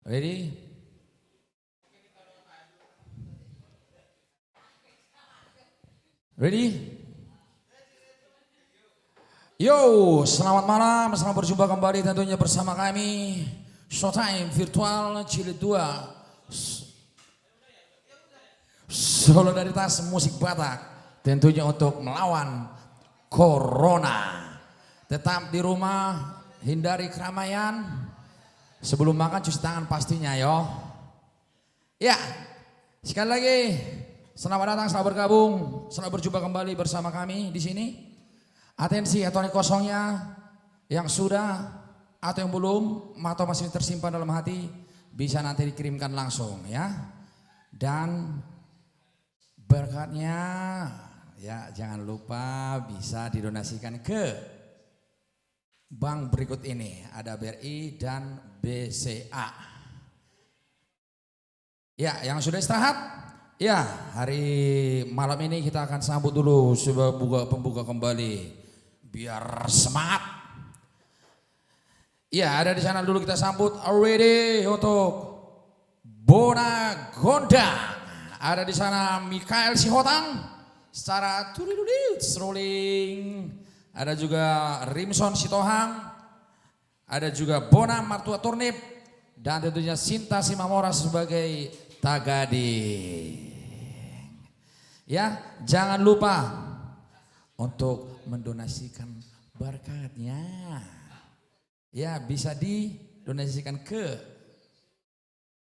Ready? Ready? Yo, selamat malam, selamat berjumpa kembali tentunya bersama kami Showtime Virtual Jilid 2 Solidaritas Musik Batak, tentunya untuk melawan Corona. Tetap di rumah, hindari keramaian. Sebelum makan cuci tangan pastinya yo. Ya, sekali lagi selamat datang, selamat bergabung, selamat berjumpa kembali bersama kami di sini. Atensi elektronik kosongnya yang sudah atau yang belum atau masih tersimpan dalam hati bisa nanti dikirimkan langsung ya. Dan berkatnya ya jangan lupa bisa didonasikan ke bank berikut ini, ada BRI dan BCA. Ya, yang sudah istirahat, ya hari malam ini kita akan sambut dulu sebuah pembuka kembali. Biar semangat. Ya, ada di sana dulu kita sambut ready untuk Bona Gondang. Ada di sana Mikael Sihotang secara rolling. Ada juga Rimson Sitohang. Ada juga Bona Martua Turnip dan tentunya Sinta Simamora sebagai Tagadi. Ya, jangan lupa untuk mendonasikan berkatnya. Ya, bisa didonasikan ke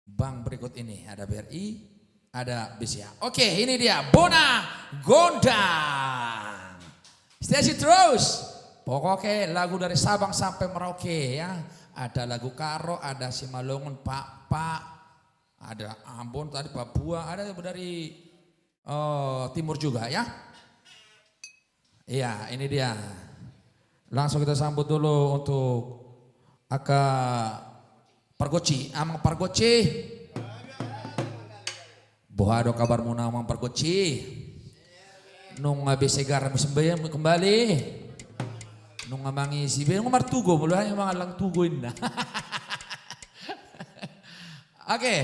bank berikut ini. Ada BRI, ada BCA. Oke, ini dia Bona Gondang. Stay terus. Pokoknya lagu dari Sabang sampai Merauke ya. Ada lagu Karo, ada Simalungun, Pak, ada Ambon, tadi Papua, ada dari timur juga ya. Iya, ini dia. Langsung kita sambut dulu untuk Aka Pargoci, Amang Pargoci. Bohado kabar muna Amang Pargoci. Nung besegar sembayang kembali. Nung amangi si Ben ngomar tugo, muluhan yung mga lang tugoin na. Oke.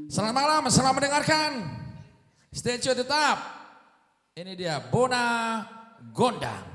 Selamat malam, selamat mendengarkan. Stay tune tetap. Ini dia Bona Gondang.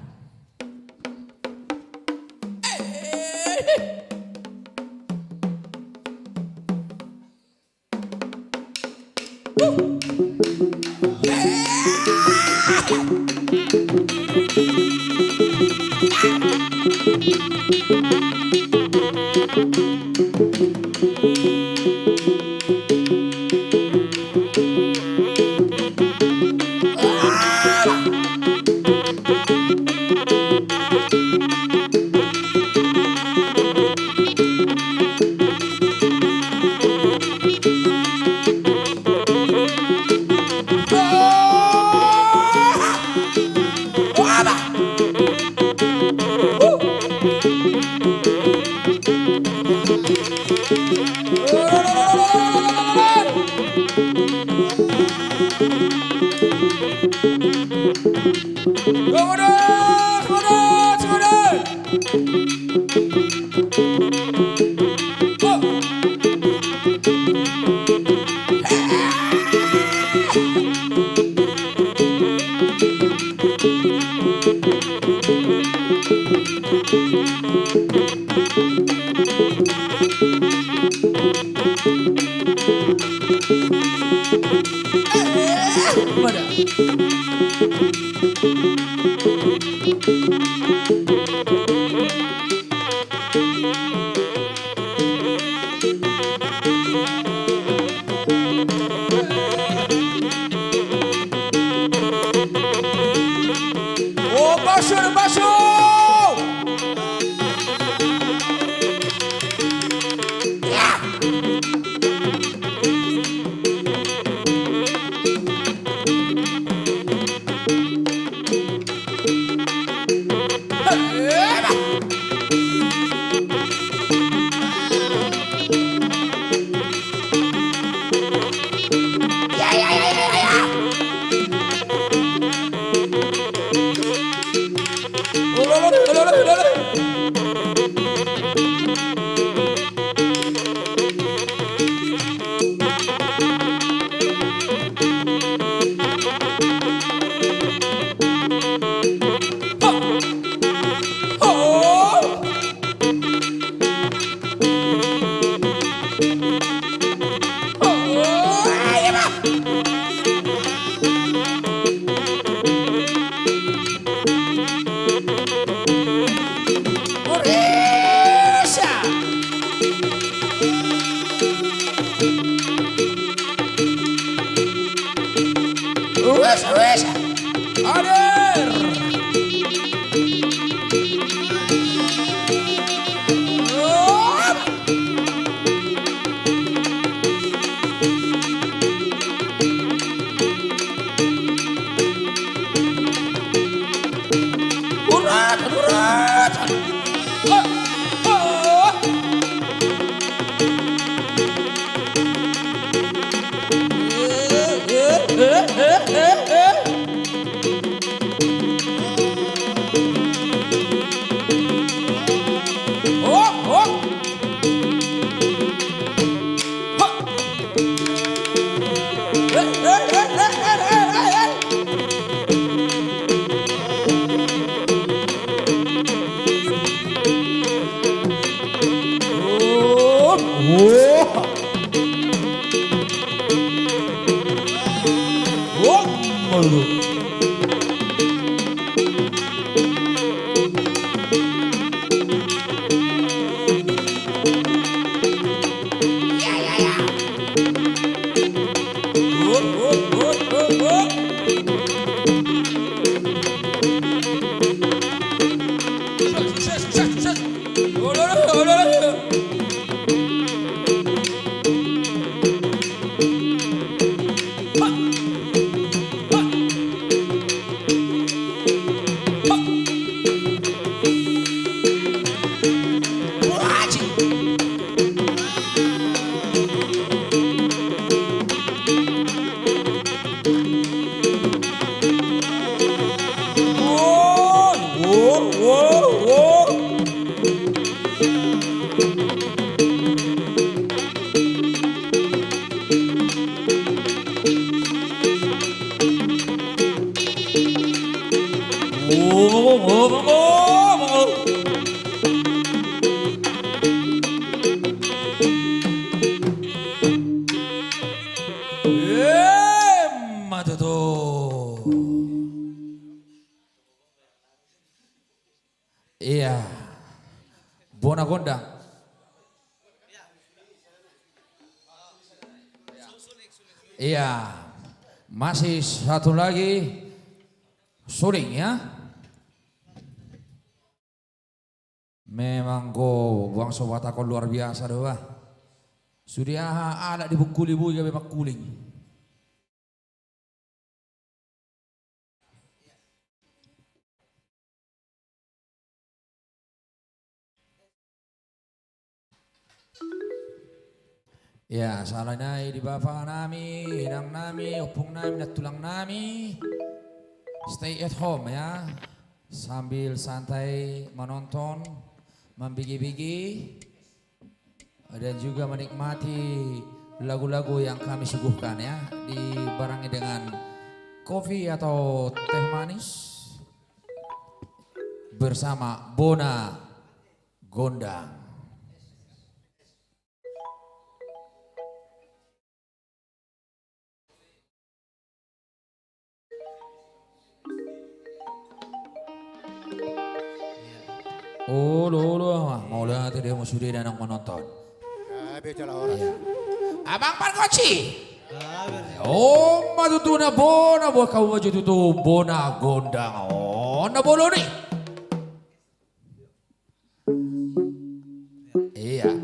Matu tuh. Iya. Bona gondang. Iya. Masih satu lagi. Suling ya. Memang go buang sobat aku luar biasa doa. Sudah ada di buku ibu ya memang kuling. Ya salahnya di bapak nami, hidang nami, opung nami, dan tulang nami. Stay at home ya. Sambil santai menonton, membigi-bigi, dan juga menikmati lagu-lagu yang kami suguhkan ya. Dibarengi dengan kopi atau teh manis bersama Bona Gondang. Oh, mau lihat dia mau sudah dan menonton. Iya. Abang Parkoci. Oh, matutuna bona buat kau maju tutu Bona Gondang. Oh, na bolo nih. Iya.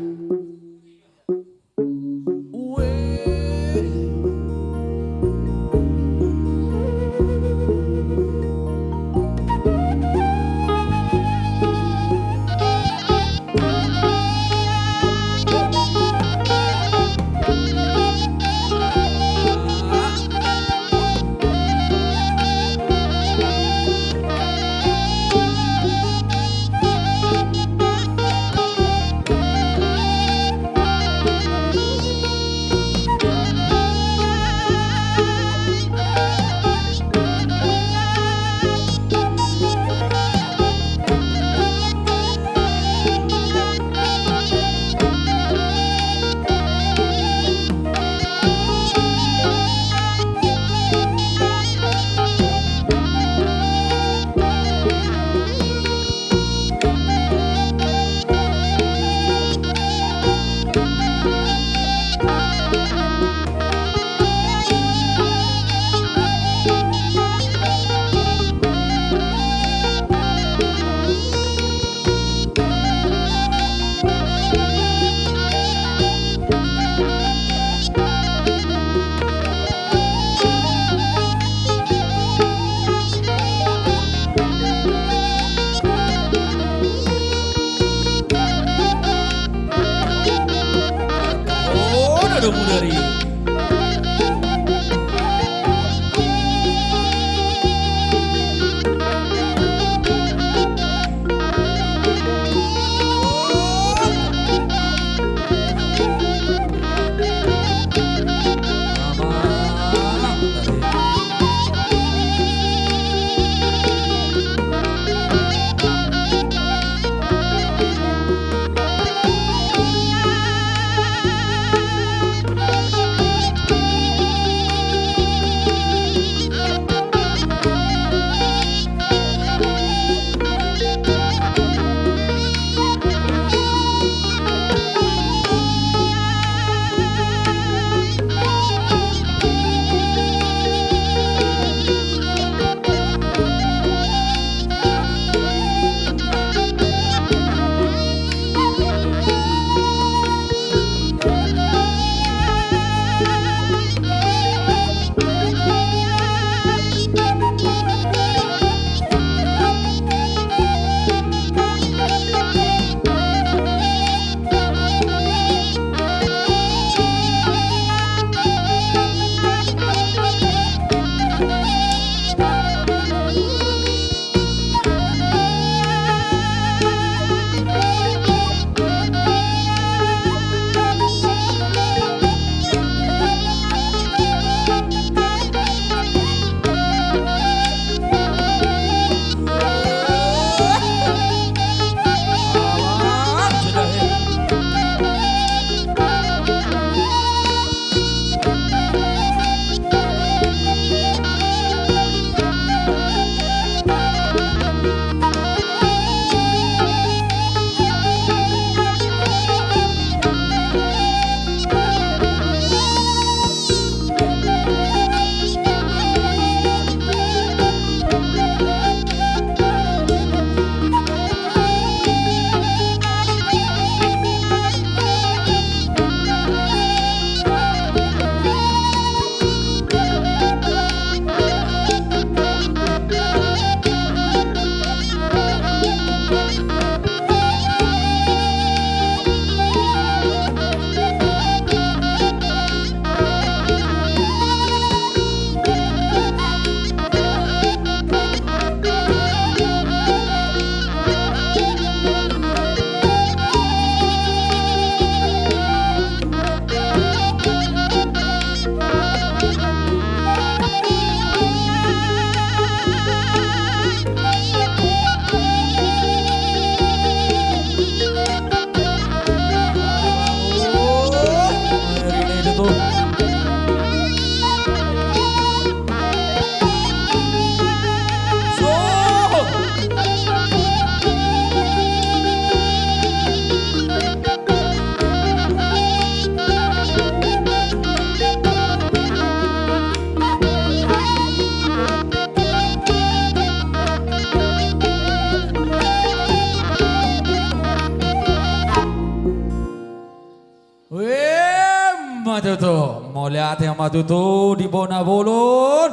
matutu. Mau lihat yang matutu di Bona Bolon.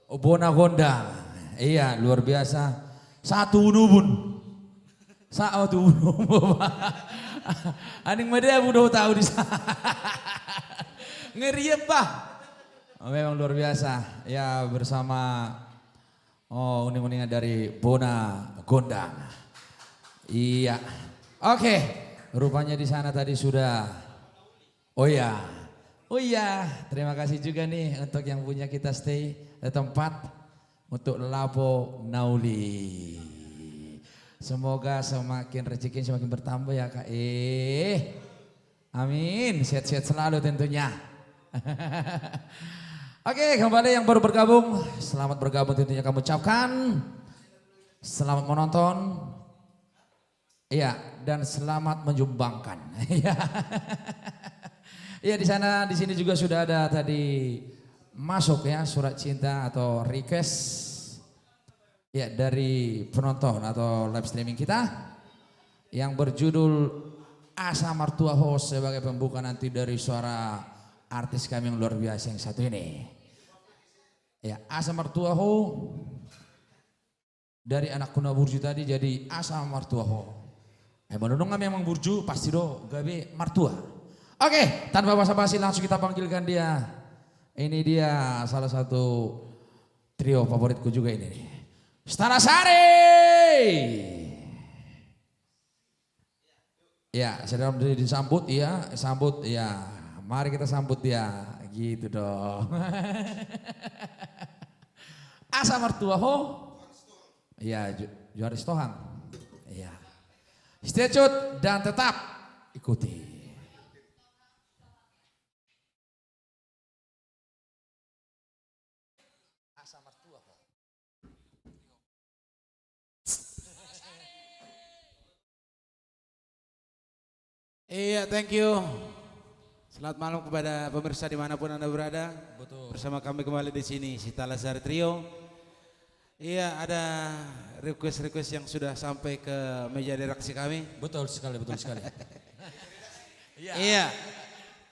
Oh, Bona Gondang. Iya, luar biasa. Satu nubun. Satu nubun. Aning media udah tahu di sana. Ngeri apa? Oh, memang luar biasa. Ya bersama uning-uningan dari Bona Gondang. Iya. Oke. Rupanya di sana tadi sudah. Oh iya. Terima kasih juga nih untuk yang punya kita stay di tempat untuk Lapo Nauli. Semoga semakin rezeki semakin bertambah ya Kak. Amin. Sehat-sehat selalu tentunya. Oke, kembali yang baru bergabung, selamat bergabung tentunya kami ucapkan. Selamat menonton. Iya, dan selamat menyumbangkan. Iya, di sini juga sudah ada tadi masuk ya surat cinta atau request ya dari penonton atau live streaming kita yang berjudul Asa Martua Host sebagai pembuka nanti dari suara artis kami yang luar biasa yang satu ini. Ya, Asa Martua Ho dari anak kuna burju tadi jadi Asa Martua Ho. Menurut kami memang burju pasti do gabe martua. Oke, tanpa basa-basi langsung kita panggilkan dia. Ini dia salah satu trio favoritku juga ini. Stanasari. Ya, sedang disambut ya, sambut ya. Mari kita sambut dia, gitu dong. Asa Martua Ho. Ya, juara Stohang. Ya. Stay tune dan tetap ikuti. Asa Martua Ho. Iya, thank you. Selamat malam kepada pemirsa dimanapun Anda berada. Betul. Bersama kami kembali di sini, Sita Lazar Trio. Iya, ada request-request yang sudah sampai ke meja redaksi kami. Betul sekali. Iya.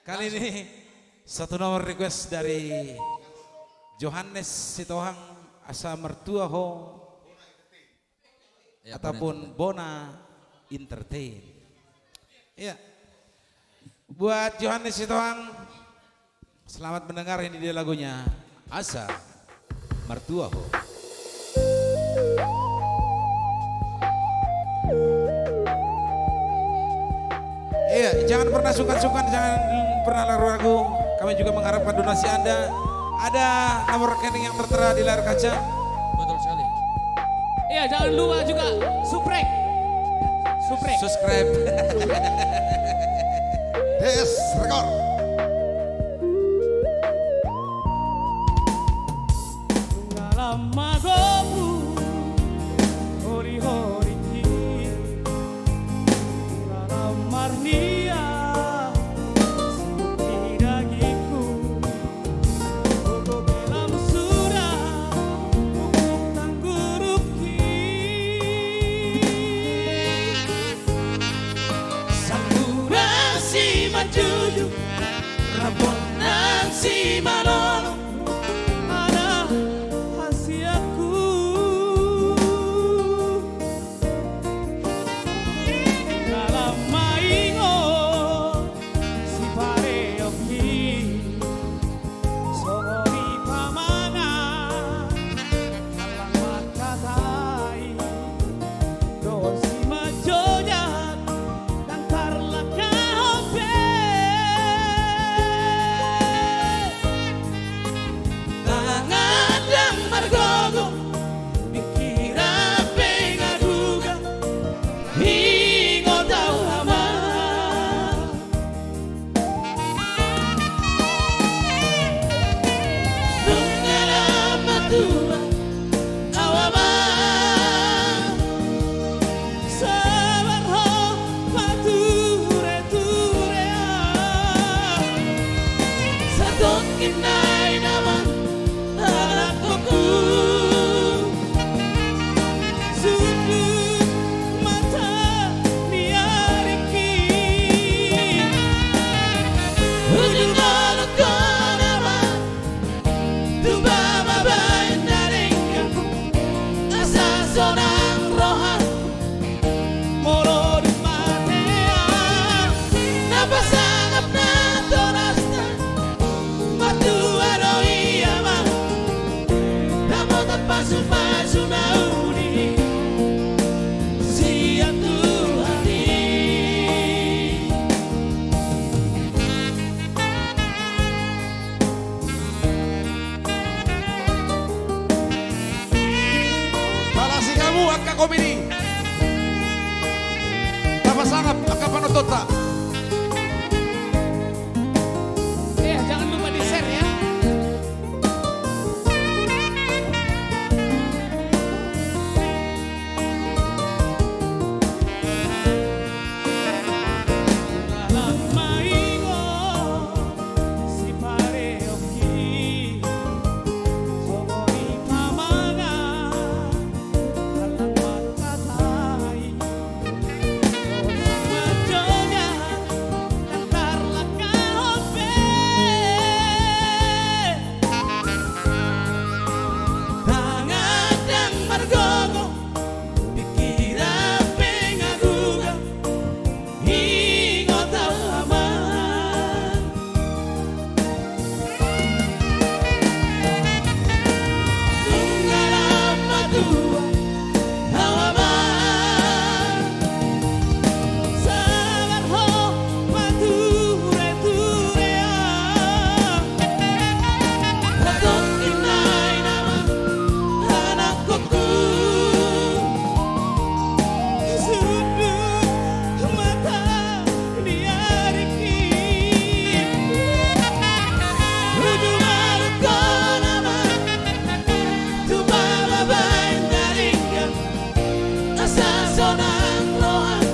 Kali ini satu nomor request dari Johannes Sitohang Asa Mertua Ho Ya, ataupun Bona Entertain. Iya. Buat Johannes Sitohang, selamat mendengar ini dia lagunya Asa Mertua Ho. Iya, jangan pernah sungkan-sungkan, jangan pernah ragu-ragu. Kami juga mengharapkan donasi Anda. Ada nomor rekening yang tertera di layar kaca. Betul sekali. Iya, jangan lupa juga subscribe. Yes, rekor. Lama gomu hori-hori dalam marnia dagiku Koko belam sudah Kukuk tangguruki Saluran si majuju Rabonan si manono Ada hasiaku Dalam maingo Si pareoki Sogori pamana Alang makatai Doon si majoyan Dan karla kahope kota. Jangan lupa di share ya. Dalam maingo si pare occhi sono i pamana dalam mata tai majonya lantar lakaope tangan dan margogo pikiran pengaruga ingot alaman tunggalam madua hawaman sabar ho mature turea Hatot inay nama anak koku sudut mata diariki Rudu malut ko naman Tumababay na ringan Nasasonang lohan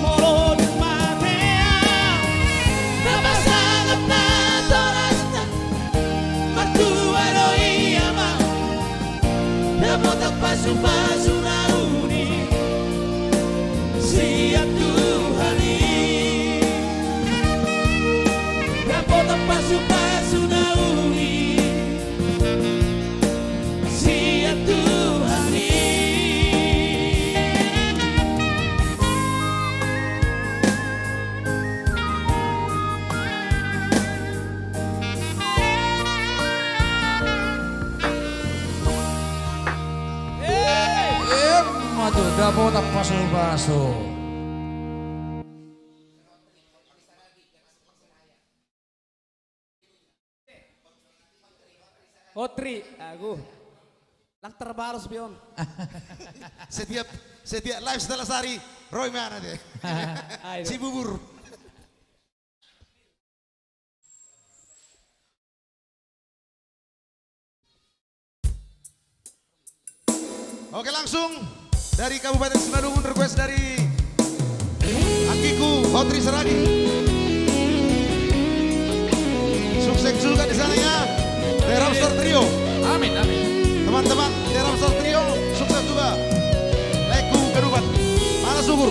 Molo ng matea Nabasagap na toras na Magtuwaro iyama Namotak pasu-pasu na uni Siap Tuhani Namotak pasu-pasu na uni Siap Tuhani Matu dapo tak paso-paso. Otri, aku lang terbaros bion. Setiap live setelah sehari, Roy mana deh? Ayo. Si bubur. Oke langsung dari Kabupaten Simalungun request dari Akiku Hotri Seragi. Sukses juga di sana ya. The Rapstar Trio. Amin, amin. Teman-teman The Rapstar Trio sukses juga. Leku Kedubat. Mana subur.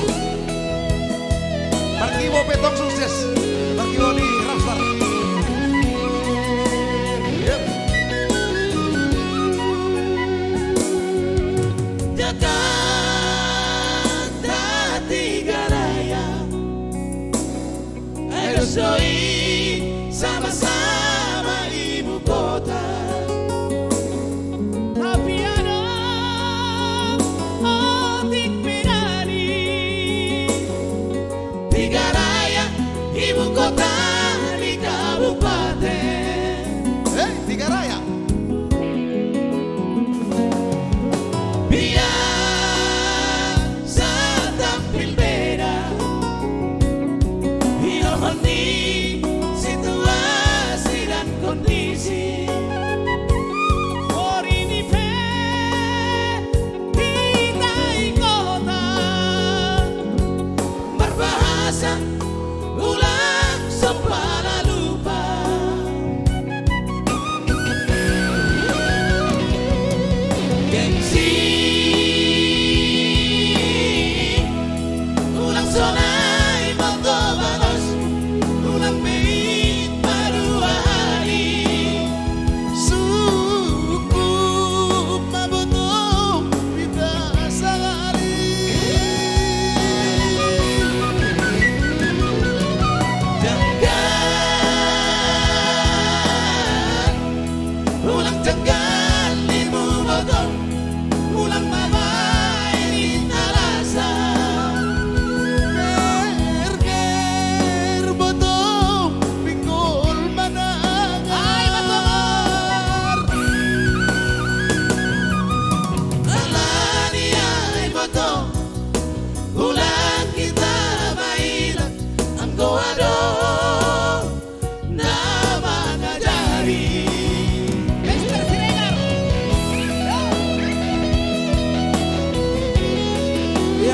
Parkiwo Petong sukses. Parkiwo di Rapstar. Yep. Jakarta tiga raya Ayo soi sama-sama ibu kota Tapi ada otik berani Tiga raya ibu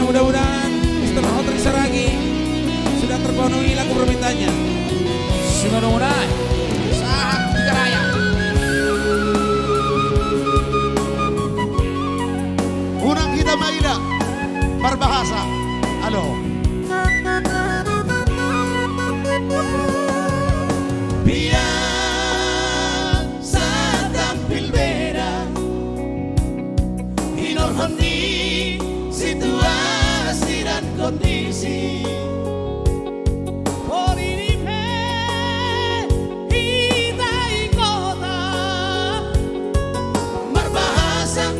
mudah-mudahan Mr. Hotri Saragi sudah terpenuhi lagu permintaannya. Sumununay, Sahak Tigaraya. Unang kita maida, berbahasa. Halo. Biar saat tampil beda Inorhoni situasi dan kondisi Berbahasa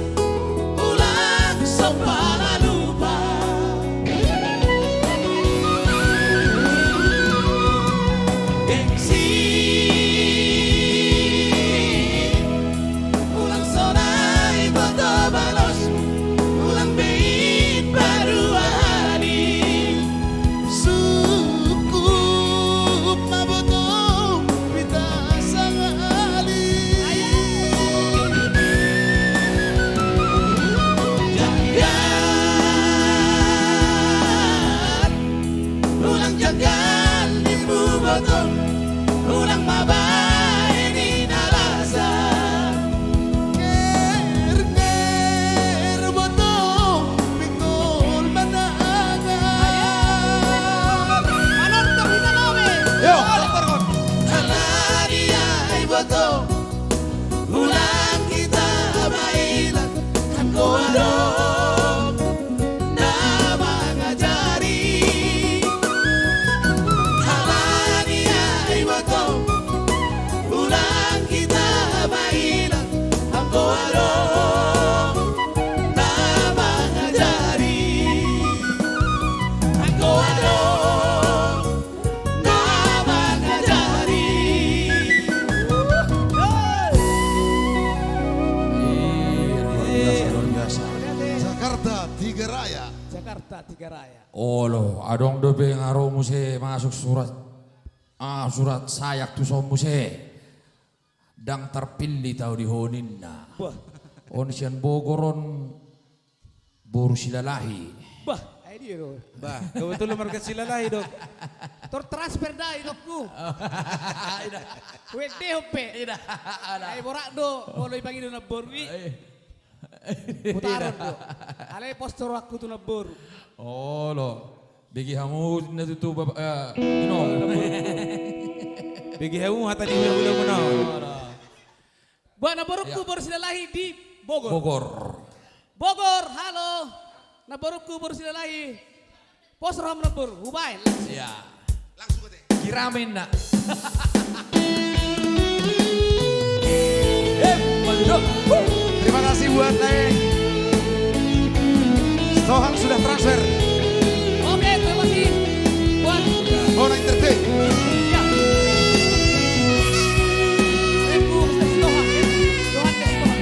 ulang sopan lupa Gengsi ulang sonai foto balos ulang beat baru hari Sukup maboto pita sangali. Jangan ulang jangan ibu botol ulang mabai di nalasa Nger boto pingol manaangan. Anor kita nawe Yo, Alari ay boto ulang kita mailan kan ko adong na mangajari Alari ay boto ulang kita mailan kan ko adong na mangajari kan ko adong na mangajari Luar biasa. Jakarta Tiga Raya. Jakarta Tiga Raya. Oh loh, adong dobe ngaro muse masuk surat. Surat sayak tu so muse. Dang terpilih tahu di honinna. Wah, Onsian Bogoron boru silalahi. bah, ini loh. Bah, kebetulan market silalahi dok. Tertransfer dah hidupku. Wede hope. Ay borak do, kalau ibang itu nabor wi. Putaran do. Alay postur aku tuh nabor. Oh loh, bagi kamu natutu inom. Bagi kamu hata di udah menau. Buat naborku bersilalahi di Bogor. Bogor. Bogor, halo. Naborku bersilalahi. Pos ram nabor, hubay. Ya. Langsung ke Kiramin nak. Terima kasih buat Nae. Sohang sudah transfer. Oke, terima kasih. Buat Bona Entertain. ya. Remku Mr. Stohan, ya. Johannes Stohan.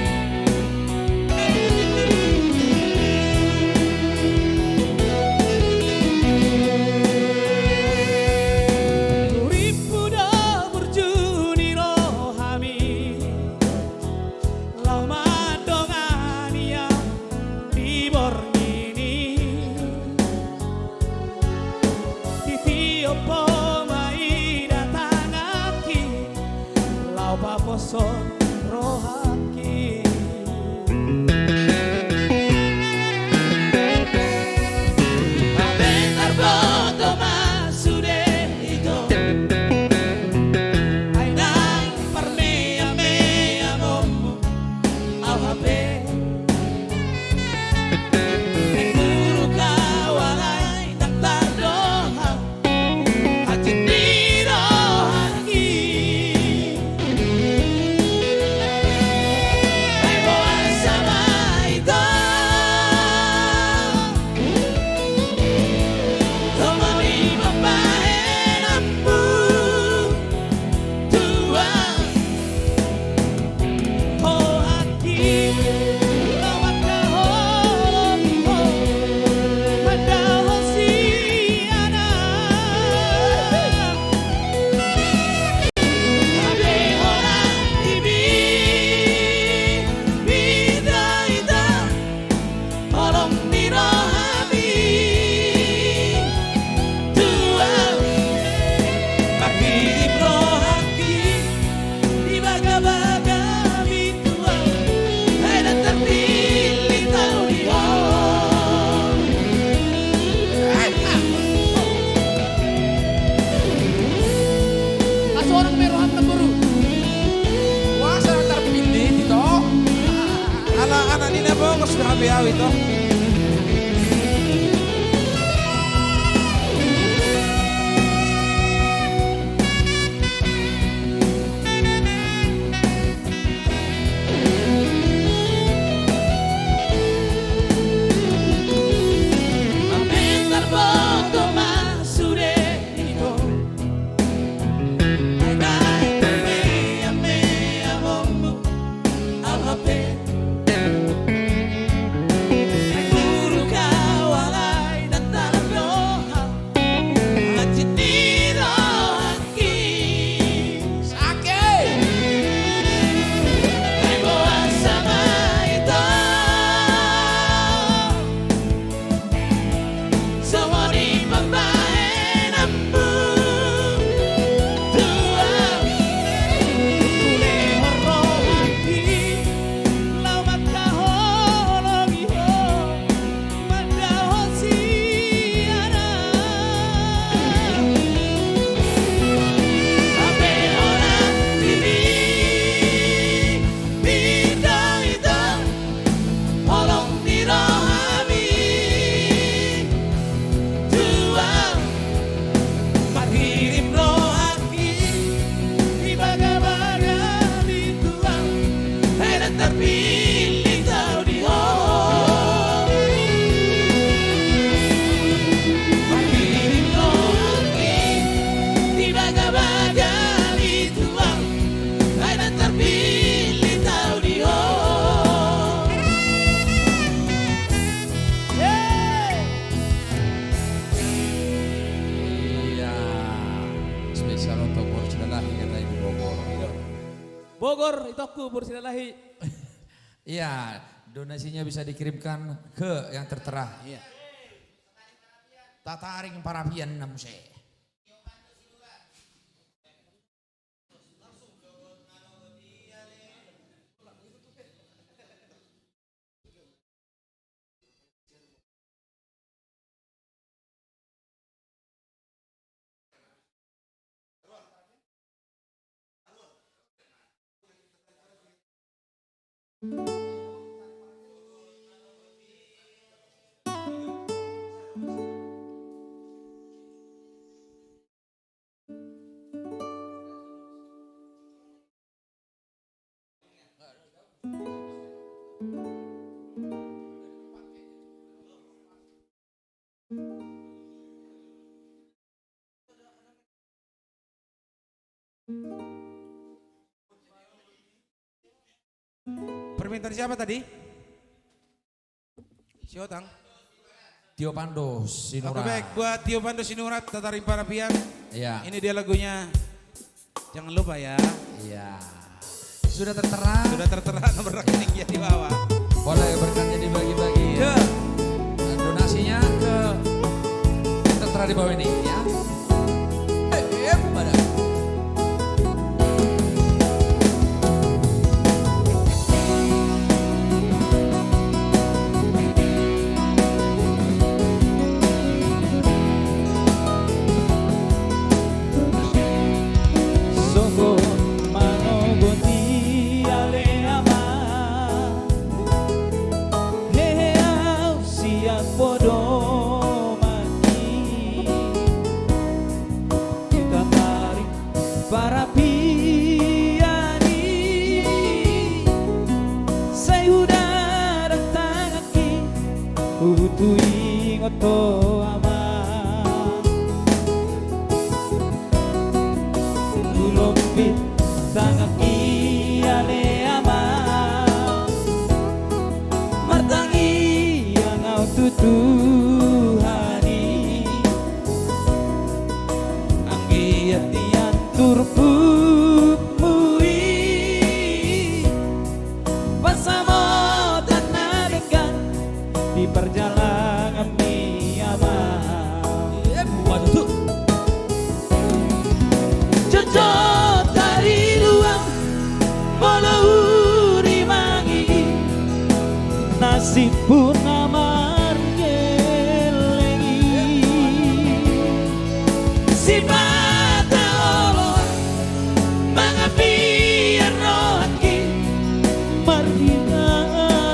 Ribu dah berjuni rohami lama dongania di borngini titio pomai datang aki lau paposon rohaki Bentar foto masude itu ay Nang parmea-mea mo Au hape Nagpuro ka walay nagtadoha At hindi rohaki spesial untuk Borsilalahi katanya di Bogor. Bogor itu aku Borsilalahi. Iya, donasinya bisa dikirimkan ke yang tertera. Iya. Tataring parapian namse. Permintaan siapa tadi? Si Otang. Tio Pando Oke Sinurat. baik, buat Tio Pando Sinurat, Tataring Parapian. Iya. Ini dia lagunya. Jangan lupa ya. Iya. Sudah tertera. Sudah tertera nomor rekeningnya di bawah. Boleh berkatnya dibagi-bagi ya. Dan donasinya ke yang tertera di bawah ini ya. Pada. Soko manoboti ale ama hehe au siap podo mati kita tarik para piani saya udah datang lagi utui ngoto ama Lupit tangaki ale ama martangi yang au tutuhani anggi atian turpu mui pasamo dan nadekan di perjalanan mi ama Waduh. Cocok dari luang Walau dimangi Nasib pun amar ngelengi Si mata Allah Mengapiar rohaki Margina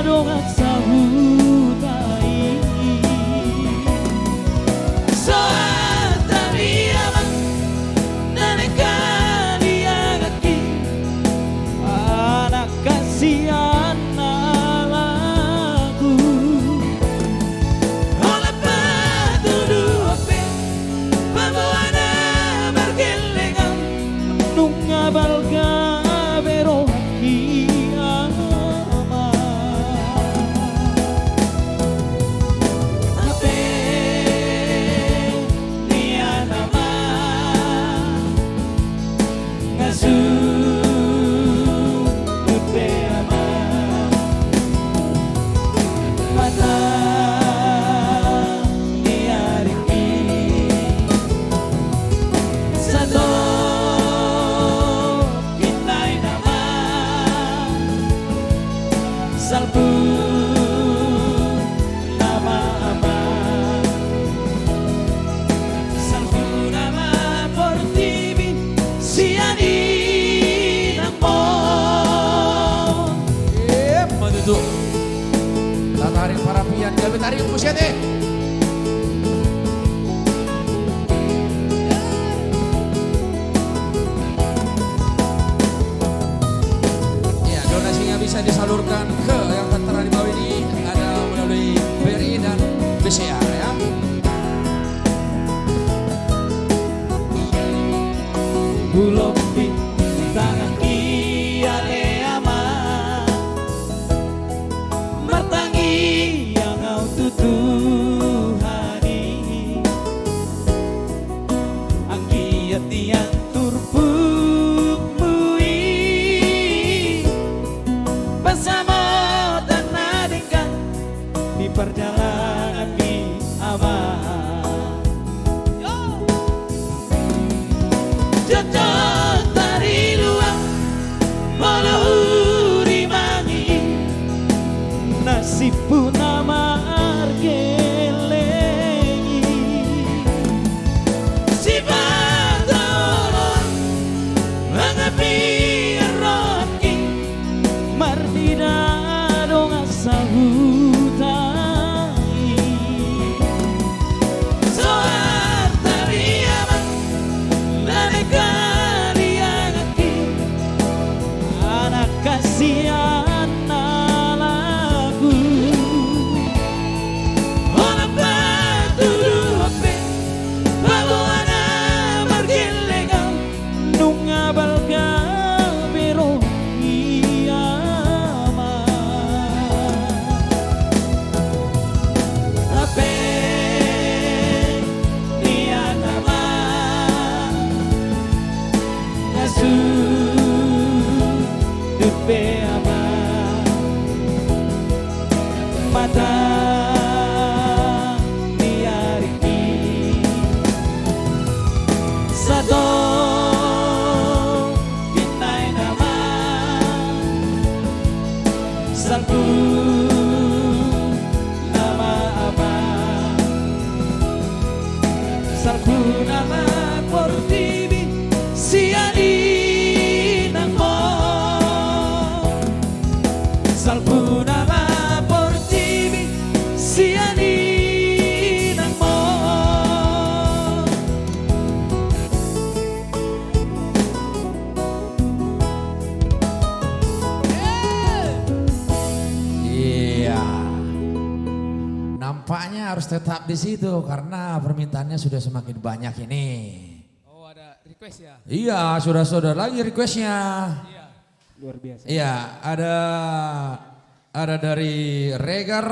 dongak sahutai Soal tapi aman anak kasihan lagu oleh patudupe pembuana bergelengan nungabal gabero ama ape dia nama ngasuh salbu nama ama salbu nama portivi siani namo Waduh. Tataring parapian gawe taring musyate. Ya, donasinya bisa disalurkan ke yang tertera di bawah ini, ada melalui BRI dan BCA ya. bulog tangan ale ama martangi yang au tutuhani anggi atian salpuna portivi sia di namo salpuna portivi sia di namo Iya. Nampaknya harus tetap di situ karena permintaannya sudah semakin banyak ini. Oh ada request ya? Iya, sudah lagi requestnya. Iya. luar biasa. Iya, ada dari Regar,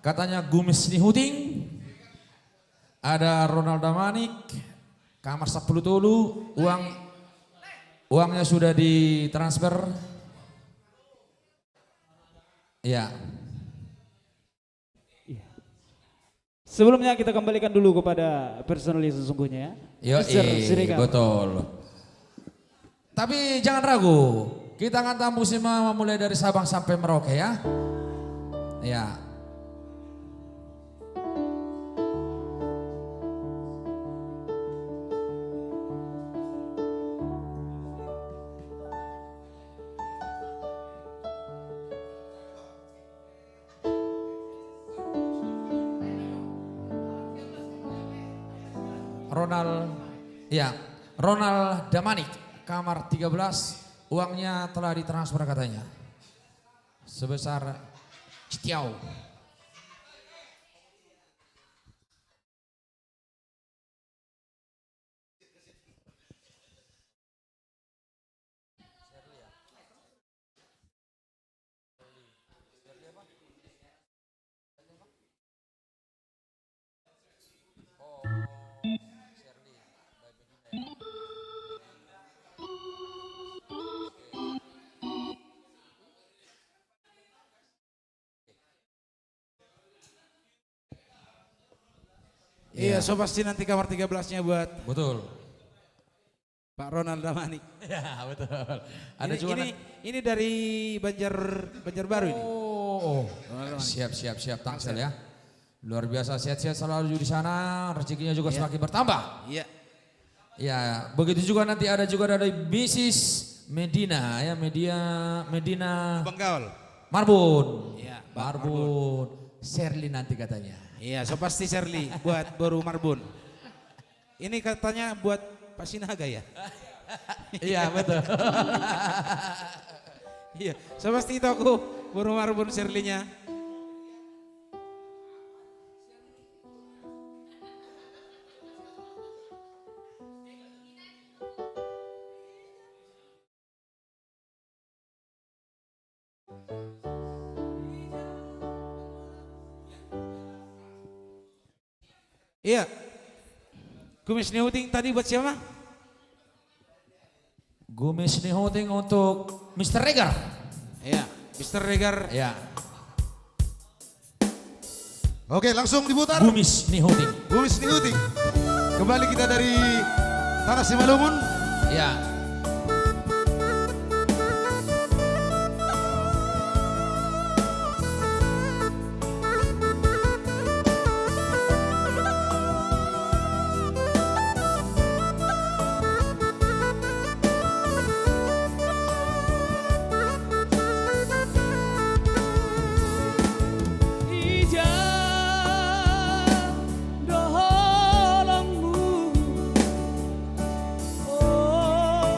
katanya Gumis Nihuting. Ada Ronald Damanik, kamar 10 tulu, uangnya sudah ditransfer. Iya. Sebelumnya kita kembalikan dulu kepada personalis sesungguhnya ya. Yo, Mr. Siregar. betul. Tapi jangan ragu, kita akan tampung semua mulai dari Sabang sampai Merauke ya. Ya. Ronald Damanik, kamar 13, uangnya telah ditransfer katanya. Sebesar Citiau. Iya, so pasti nanti kamar 13-nya buat Betul. Pak Ronald Damanik. Ya betul. Ada Ini, juga ini dari Banjarbaru ini. Oh, siap Tangsel ya. Luar biasa, sehat-sehat selalu di sana, rezekinya juga semakin bertambah. Iya. Ya, begitu juga nanti ada juga dari Mrs. Medina ya, Medina Banggaul. Marbun. Iya, Marbun. Sherly nanti katanya. Iya, so pasti Sherly buat baru Marbun. Ini katanya buat Pak Sinaga ya? Iya betul. Iya, so pasti itu aku baru Marbun Sherly-nya. Iya. Kumis Nihuting tadi buat siapa? Gumis Nihuting untuk Mr. Regar. Iya, Mr. Regar. Ya, Oke, langsung diputar. Gumis Nihuting. Gumis Nihuting. Kembali kita dari Tanah Simalungun. Ya. Doholongmu, oh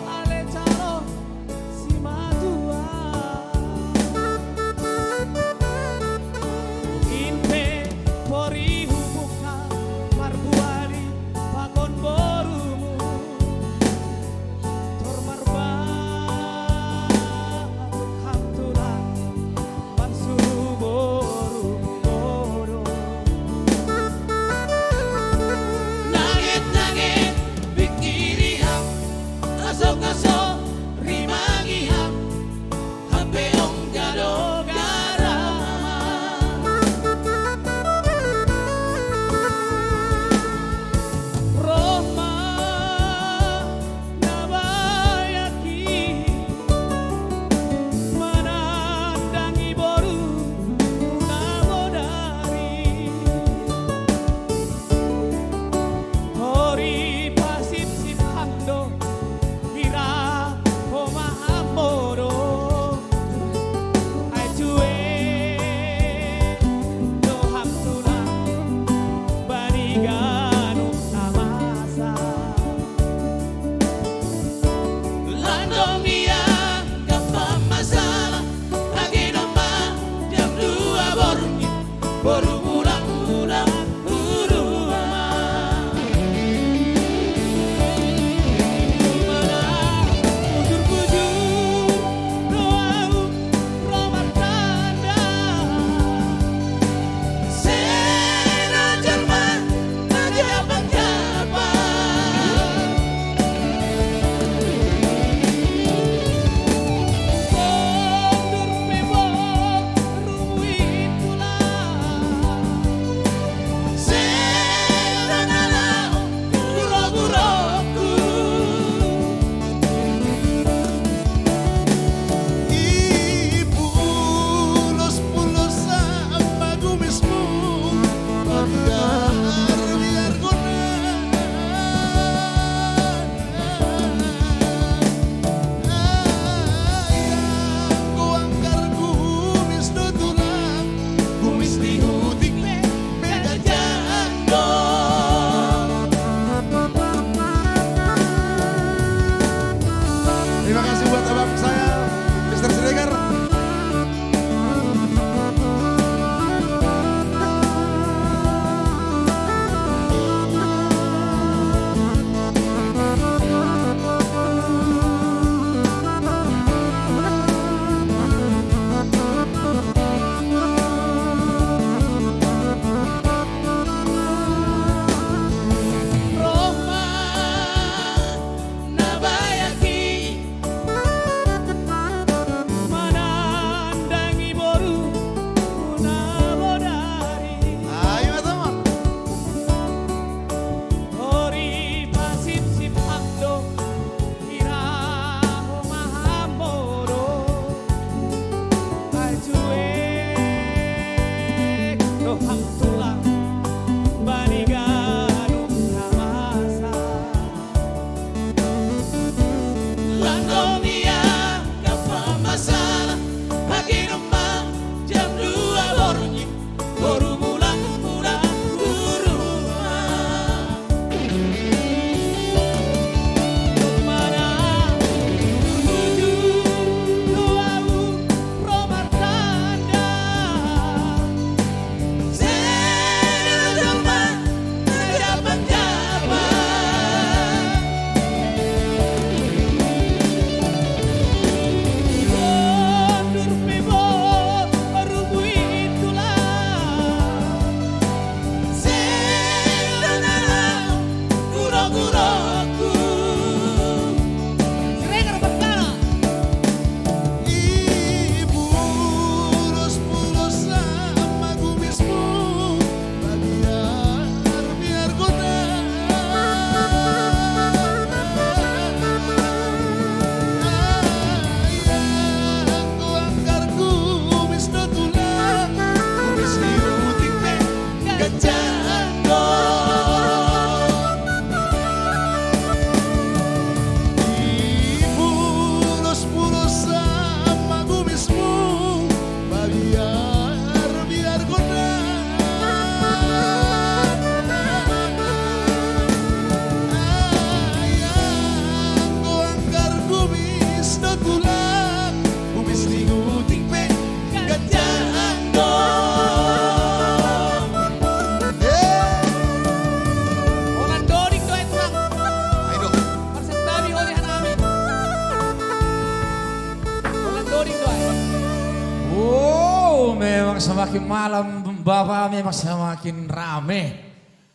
semakin malam Bapak memang semakin rame.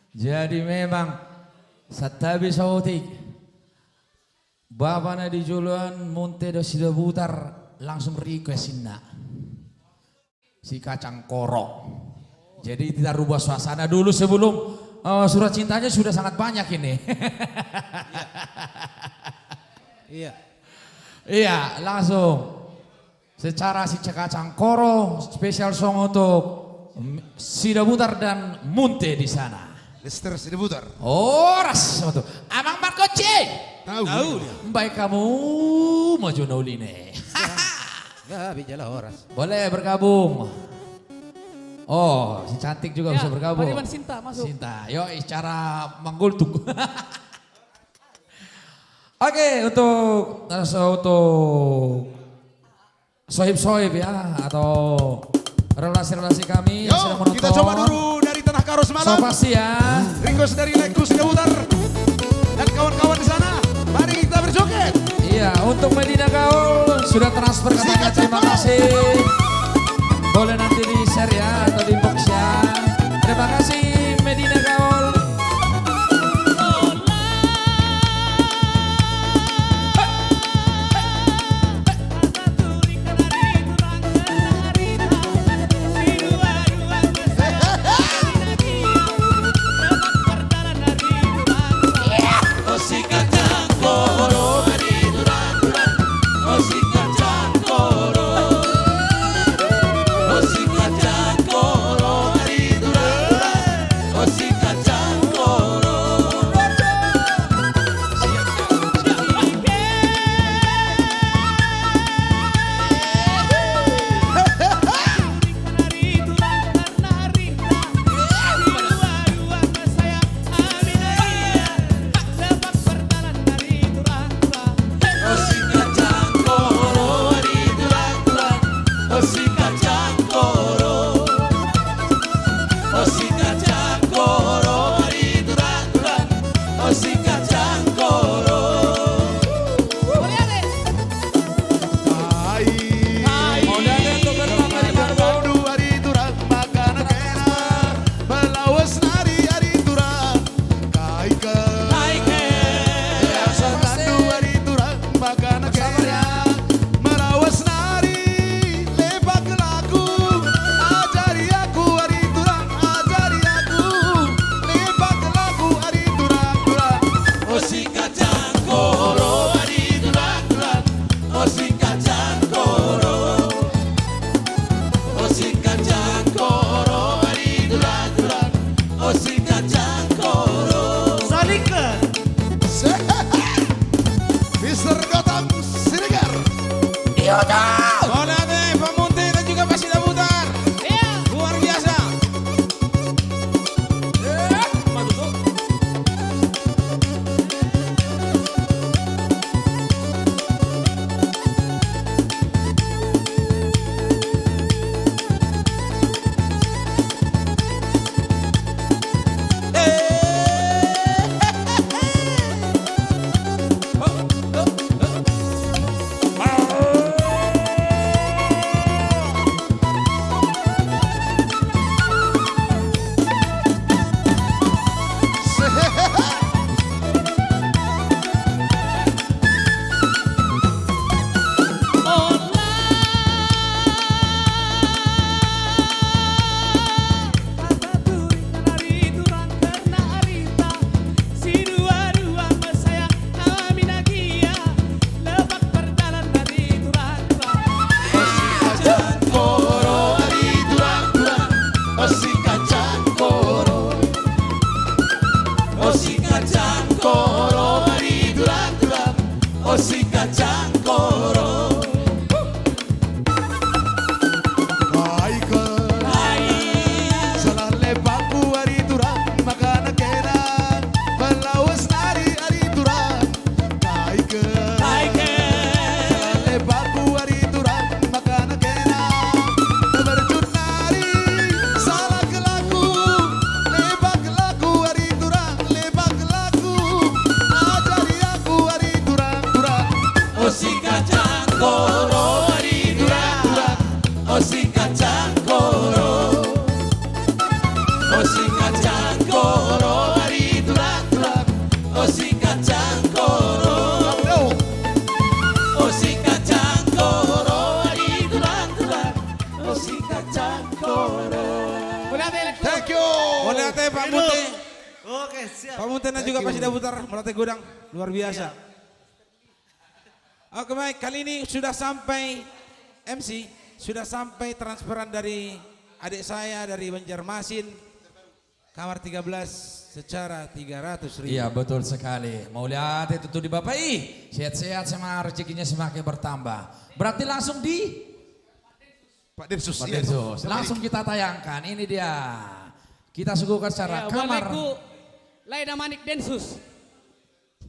Jadi memang satabi sautik. Bapak na di juluan Monte do Sida Butar langsung requestin na. Si kacang korok. Jadi kita rubah suasana dulu sebelum surat cintanya sudah sangat banyak ini. Iya. Iya, langsung. Secara si kacang koro spesial song untuk Sida Butar dan Munte di sana. Lester Sidibutar. Oras tuh. Amang Marco C. Tahu. dia. Baik kamu maju nauline. Gak bicara horas. Boleh bergabung. Oh, si cantik juga bisa bergabung. Pariman Sinta masuk. Sinta, yo secara manggultuk. Oke, untuk sohib-sohib ya atau relasi-relasi kami yang sedang Yo, menonton. kita coba dulu dari Tanah Karo So semalam. pasti ya. Request dari Leku Sidibutar dan kawan-kawan di sana. Mari kita berjoget. Iya, untuk Medina Gaul sudah transfer katanya, terima kasih. Boleh nanti di share ya atau di box ya. Terima kasih Medina Gaul. Mr. Gotham Siregar. Boleh deh, Pak Munte dan juga Pak Sida Butar. Luar biasa. Musik siap. Pak Muntena juga pasti sudah putar melatih gudang. Luar biasa. Oke baik, kali ini sudah sampai MC, sudah sampai transferan dari adik saya dari Banjarmasin, kamar 13 secara 300.000. Iya betul sekali. Mau lihat itu tuh di Bapak sehat-sehat sama rezekinya semakin bertambah. Berarti langsung di Pak Densus. Pak iya. Densus. Langsung kita tayangkan. Ini dia. Kita suguhkan secara kamar. Waleku Laina Manik Densus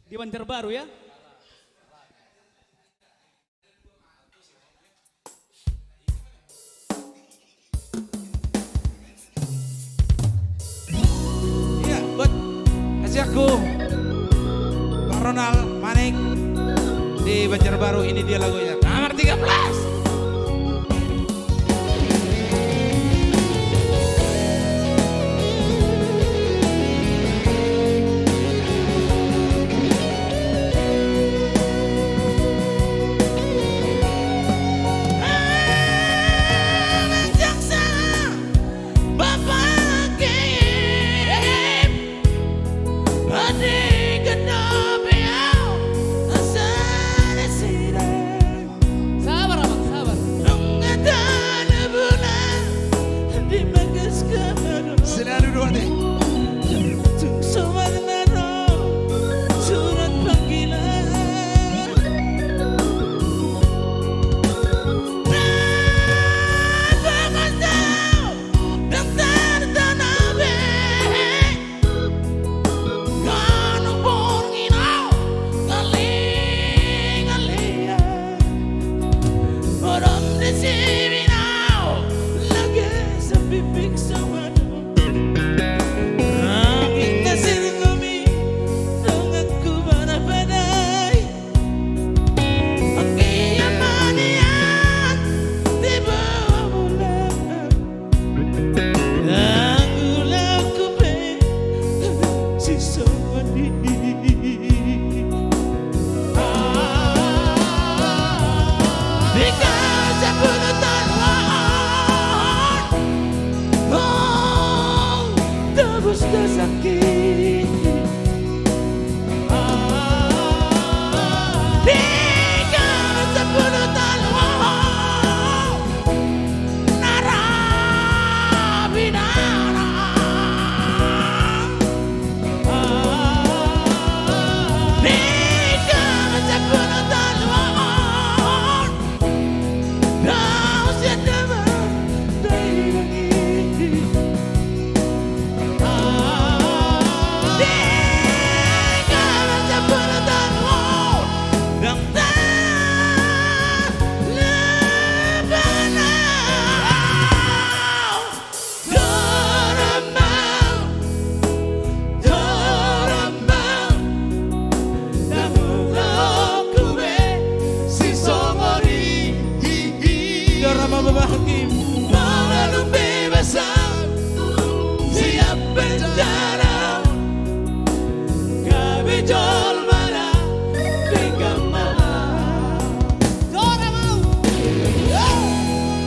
di Banjarbaru ya. Iya, buat kasih aku Bang Ronald Manik di Banjarbaru. Ini dia lagunya, kamar 13. Sabar abang, sabar. Selalu dua deh.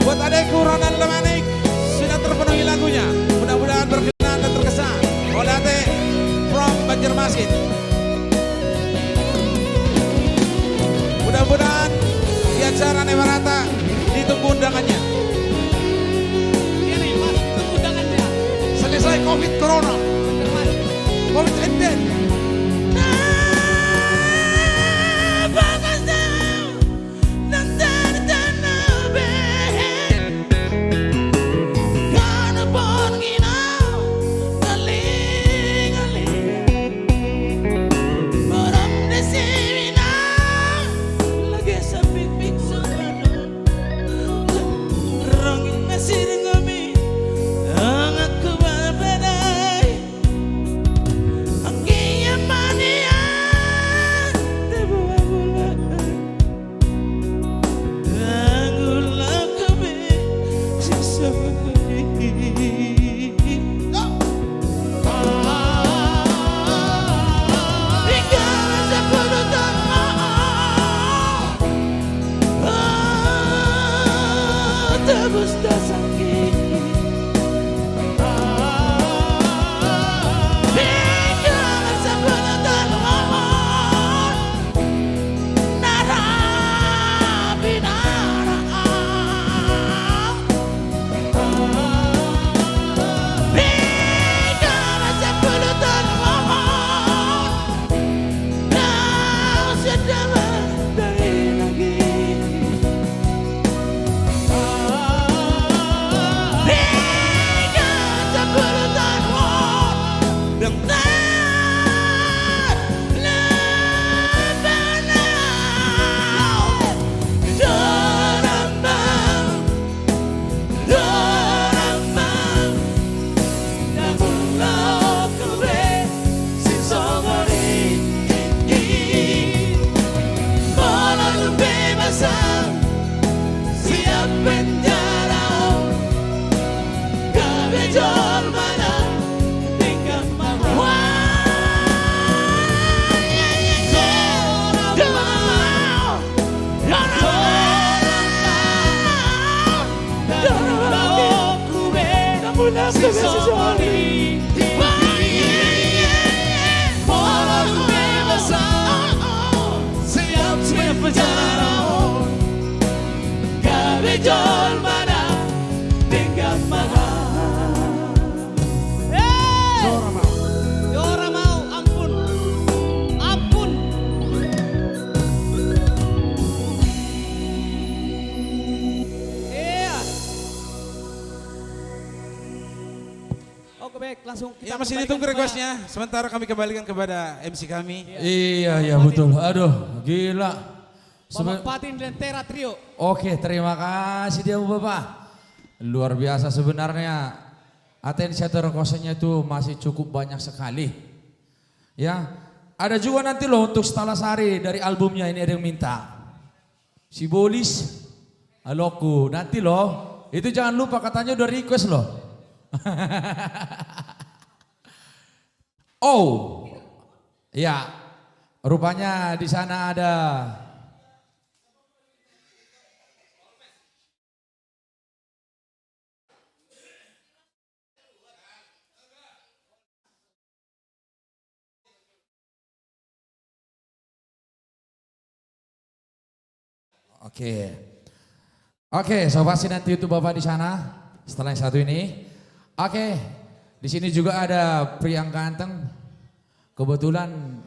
Buat adekku Ronald Manik sudah terpenuhi lagunya. Mudah-mudahan berkenan dan terkesan oleh adek from Banjarmasin. Mudah-mudahan di acara Nemarata ditunggu undangannya. Ini mas, undangan dia. Selesai COVID Corona. Bener mas. COVID ended. langsung Ya kita masih kembalikan ditunggu kepada- requestnya. Sementara kami kembalikan kepada MC kami. Iya betul. Aduh gila. Bapak Patin Lentera Trio. Oke, terima kasih dia Bapak. Luar biasa sebenarnya. Atensiator kosennya itu masih cukup banyak sekali. Ya, ada juga nanti loh untuk Stalasari dari albumnya ini ada yang minta. Si Bolis, Aloku, nanti loh. Itu jangan lupa katanya udah request loh. Oh, ya, rupanya di sana ada. Oke, so pasti nanti itu Bapak di sana setelah yang satu ini. Oke, di sini juga ada pria yang ganteng. Kebetulan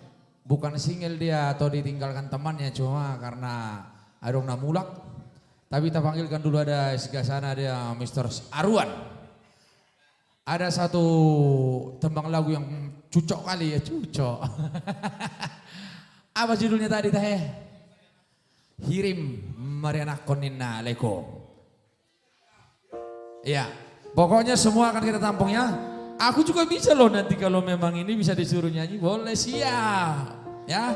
bukan single dia atau ditinggalkan temannya cuma karena Arung Namulak. Tapi kita panggilkan dulu ada sebelah sana dia Mr. Arwan. Ada satu tembang lagu yang cucok kali ya, cucok. Apa judulnya tadi teh? Hirim Mariana Konina Leko. Ya, pokoknya semua akan kita tampung ya. Aku juga bisa loh nanti kalau memang ini bisa disuruh nyanyi boleh siap. Ya,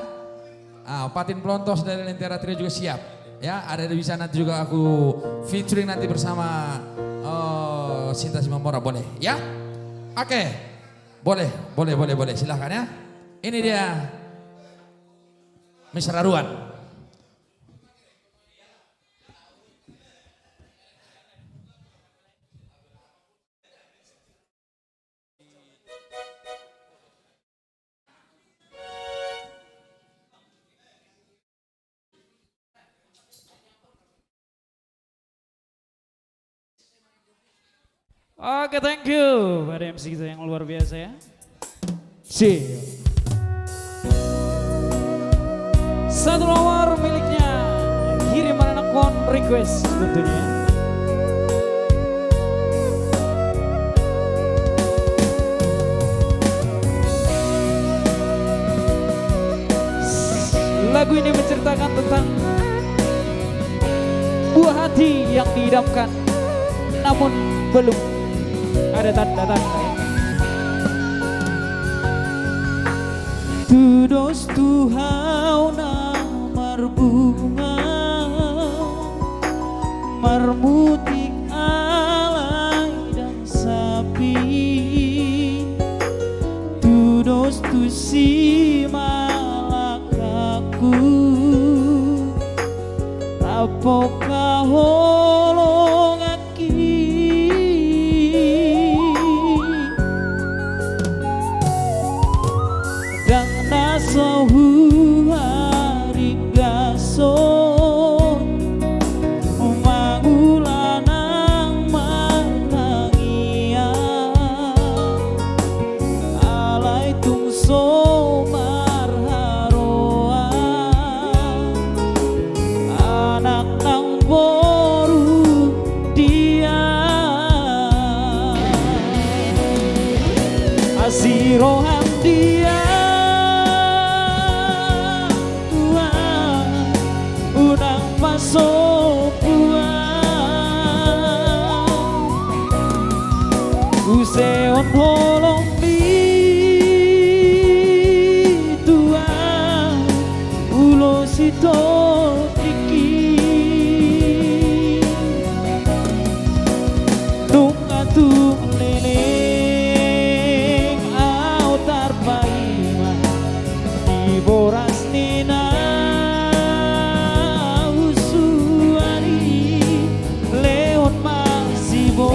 Patin Plontos dari Lentera Trio juga siap. Ya, ada bisa nanti juga aku featuring nanti bersama Sinta Simamora boleh ya. Oke, boleh silahkan ya. Ini dia Mr. Arwan. Oke, thank you pada MC kita yang luar biasa ya. Si. Satu nomor miliknya kiriman anak kon request tentunya. Lagu ini menceritakan tentang buah hati yang diidamkan namun belum ada tanda-tanda ya. Tudos tuhau na marbunga marmutik alai dan sapi tudos tu si malakaku apakah holong Sohu hari gason Mangulanang matangia Alai tungso marharoa Anak nang boru dia Asirohan dia Useon holong di tua ulo sito triki tung atung leleng au tarpaima di boras nina usuari leon masibo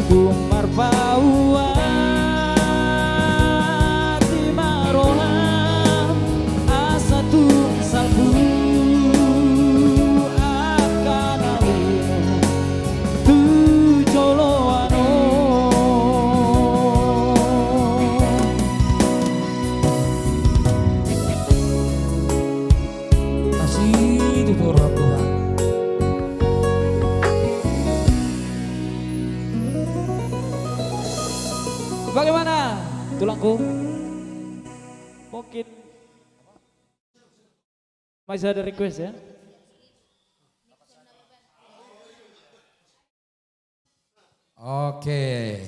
Bumar pauat di maroham asa tung salbu akan alun tu joloano Kasih tuturap Tuhan. Bagaimana tulangku? Mungkin masih ada request ya? Oke.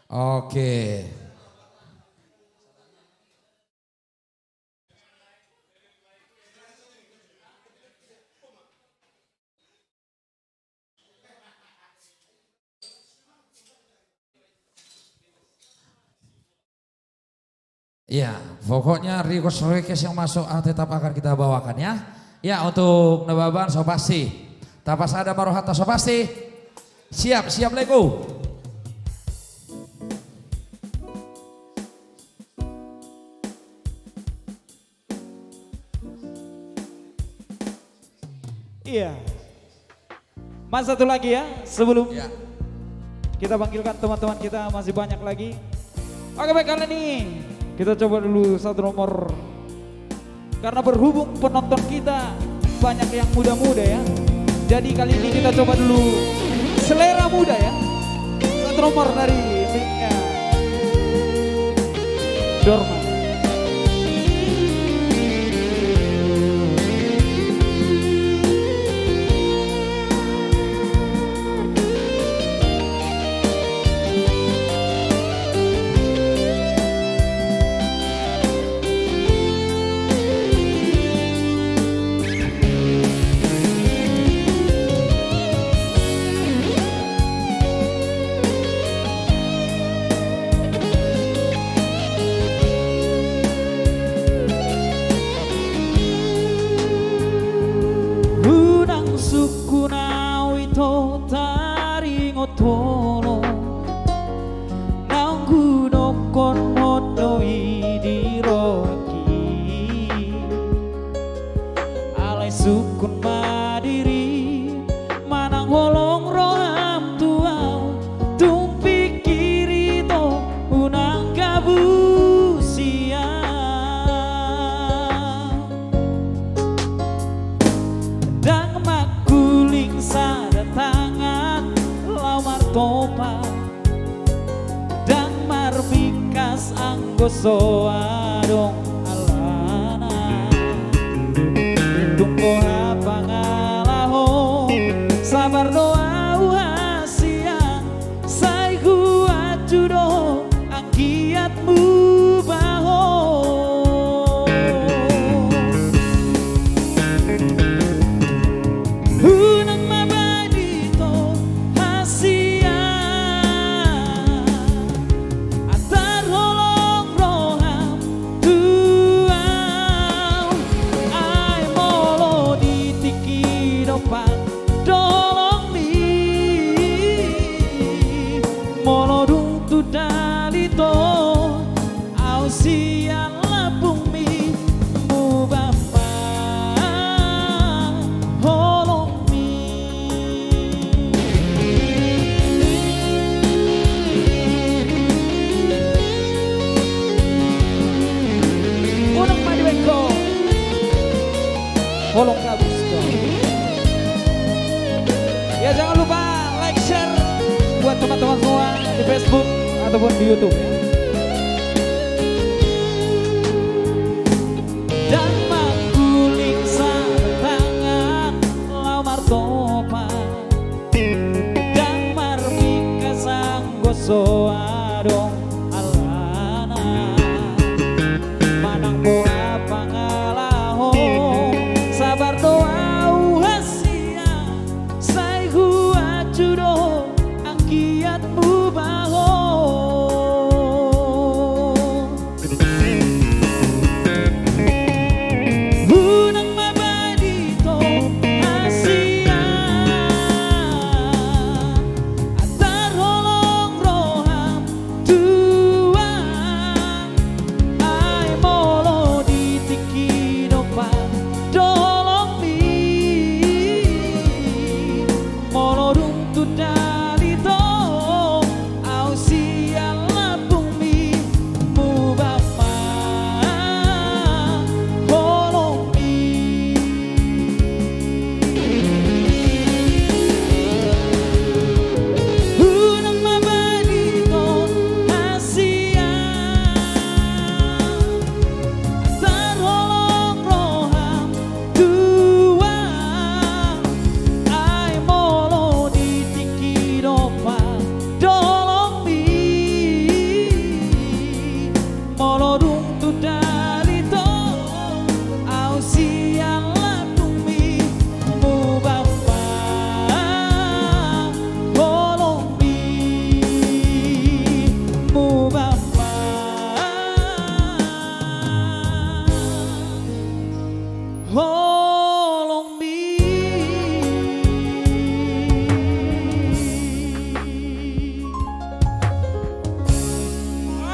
Oke. Ya, pokoknya request yang masuk tetap akan kita bawakan ya. Ya, untuk Nababan so pasti. Tapas ada marohata so pasti. Siap, siap lego. Iya. Mas satu lagi ya sebelum Ya. kita panggilkan teman-teman kita masih banyak lagi. Oke baik kali ini kita coba dulu satu nomor karena berhubung penonton kita banyak yang muda-muda ya. Jadi kali ini kita coba dulu selera muda ya. Satu nomor dari miliknya Dorma. Tolo nanggu nokon modoi diroki alai sukun madiri manang wolong roham tuau tumpi kiri to unang kabusia dang makuling sadatangan topa dan marbikas anggoso adong alana tunggu pangalaho sabar doa uhasia sai gua judo angkiatmu baho unang mabadito hasia Holong kabus dong. Ya jangan lupa like, share buat teman-teman semua di Facebook ataupun di YouTube ya. Dan makuling tangan lamar topa dan marbika sanggoso adong alana manang boa pangalaho sabar doa uhasia sai gua judo angkiatmu baho kehidupan dolong mi monorung tu dalito au siala bumi mubama holong mi unang mabadito hasia terholong roham dua ay molo di tikidopa dolong mi molo dung tu dalito au siala bumi mubapa holong mi mubapa holong mi.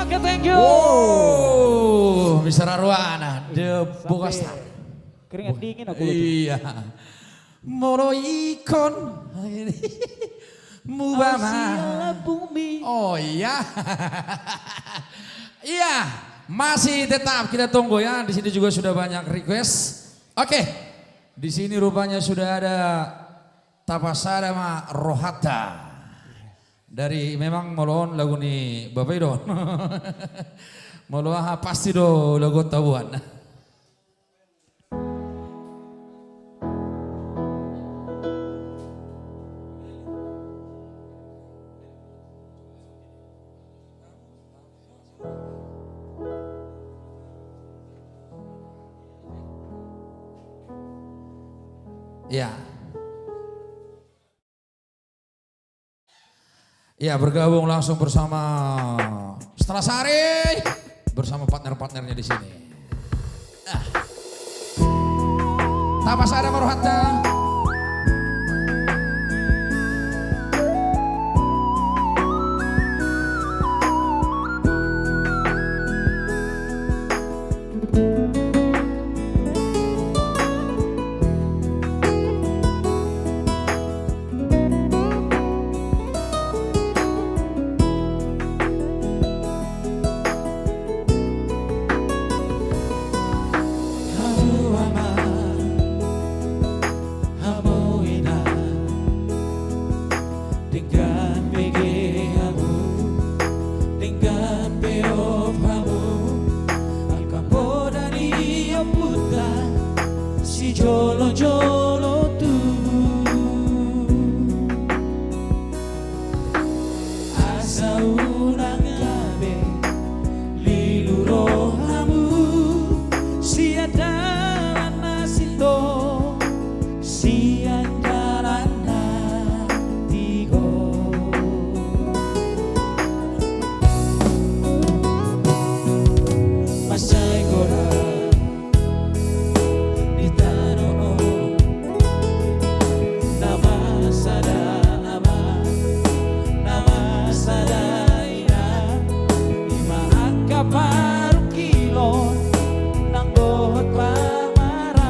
Oke, thank you. Oh, Mr. Arwana, the Bokastar. Keringat dingin aku. Iya. Moro ikon. Mubama. Siala bumi. Oh iya. Iya, masih tetap kita tunggu ya. Di sini juga sudah banyak request. Oke. Di sini rupanya sudah ada Tapasarama Rohata. Dari memang moloon lagu ni Bapak Idon. Moloha pasti do lagu tabuan. Ya. Ya, bergabung langsung bersama Setrasari bersama partner-partnernya di sini. Tapasarama Rohata. Jolo-jolo tu asa unang gabi lilu rohamu siadalan nasito siadalan natigo masay gora paru kilon ng buhat pamaraan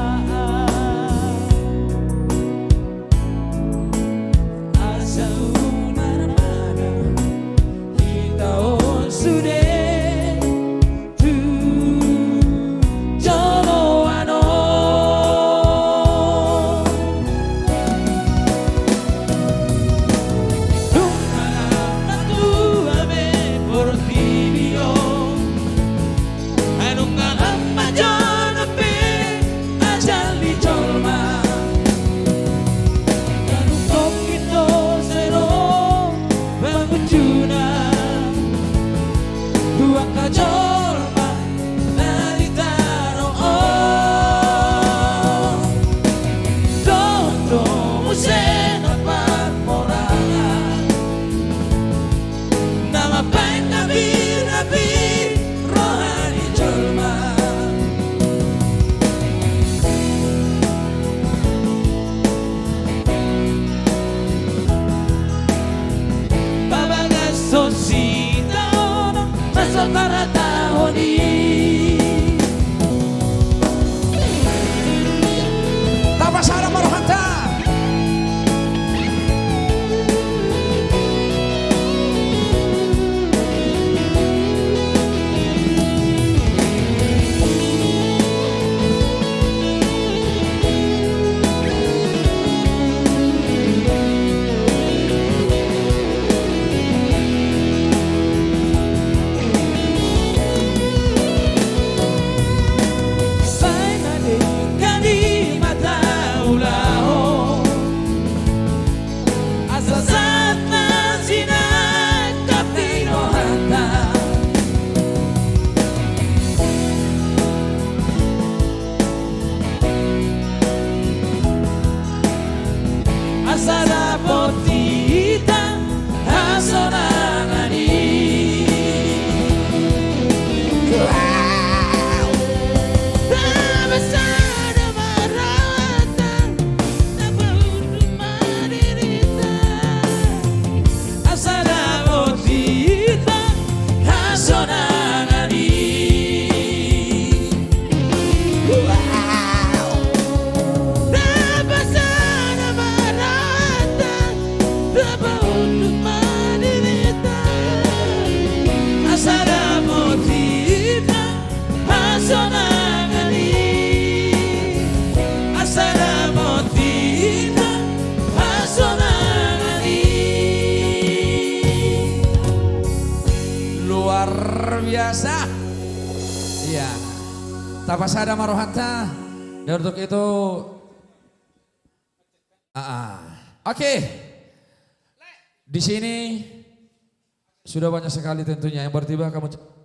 asa umana itaon sude tu jolo ano nunca na tua me por tibio nung alam majanapi ajal di colma kanukok ito zero pangujuna dua ka colma naritaro Dondo musen at morangan nama baik nabi rohani colma babagas sosita masal para tahun ini Tapasada Marohata. Dan untuk itu, oke. Di sini sudah banyak sekali tentunya yang bertiba kamu.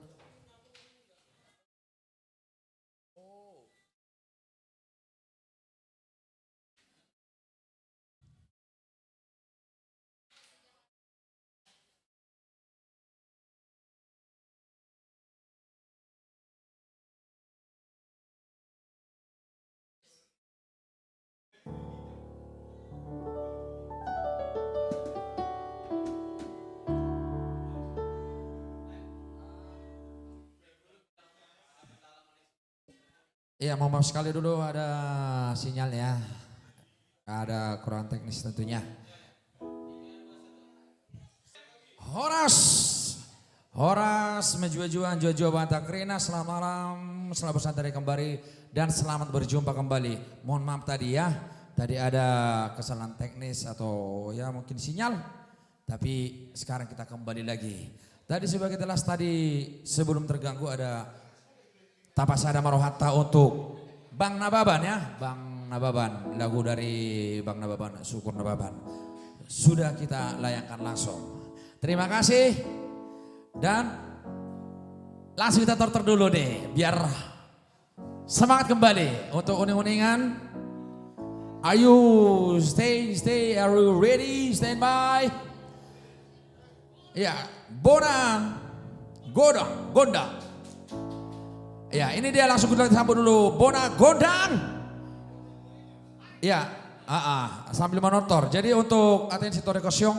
Iya, mau maaf sekali dulu ada sinyal ya. Ada kurang teknis tentunya. Horas menjua-jua Banta Krina, selamat malam, selamat bersantai kembali dan selamat berjumpa kembali. Mohon maaf tadi ya, tadi ada kesalahan teknis atau ya mungkin sinyal, tapi sekarang kita kembali lagi. Tadi sebagai telas tadi sebelum terganggu ada Tapasada Marohata untuk Bang Nababan ya, Bang Nababan, lagu dari Bang Nababan, Syukur Nababan. Sudah kita layangkan langsung. Terima kasih dan langsung kita torter dulu deh, biar semangat kembali untuk uning-uningan. Are you stay, are you ready, stand by? Ya, Bona, Gondang. Ya, ini dia langsung kita sambut dulu. Bona Gondang. Ya, sambil menonton. Jadi untuk atensi Torekosyong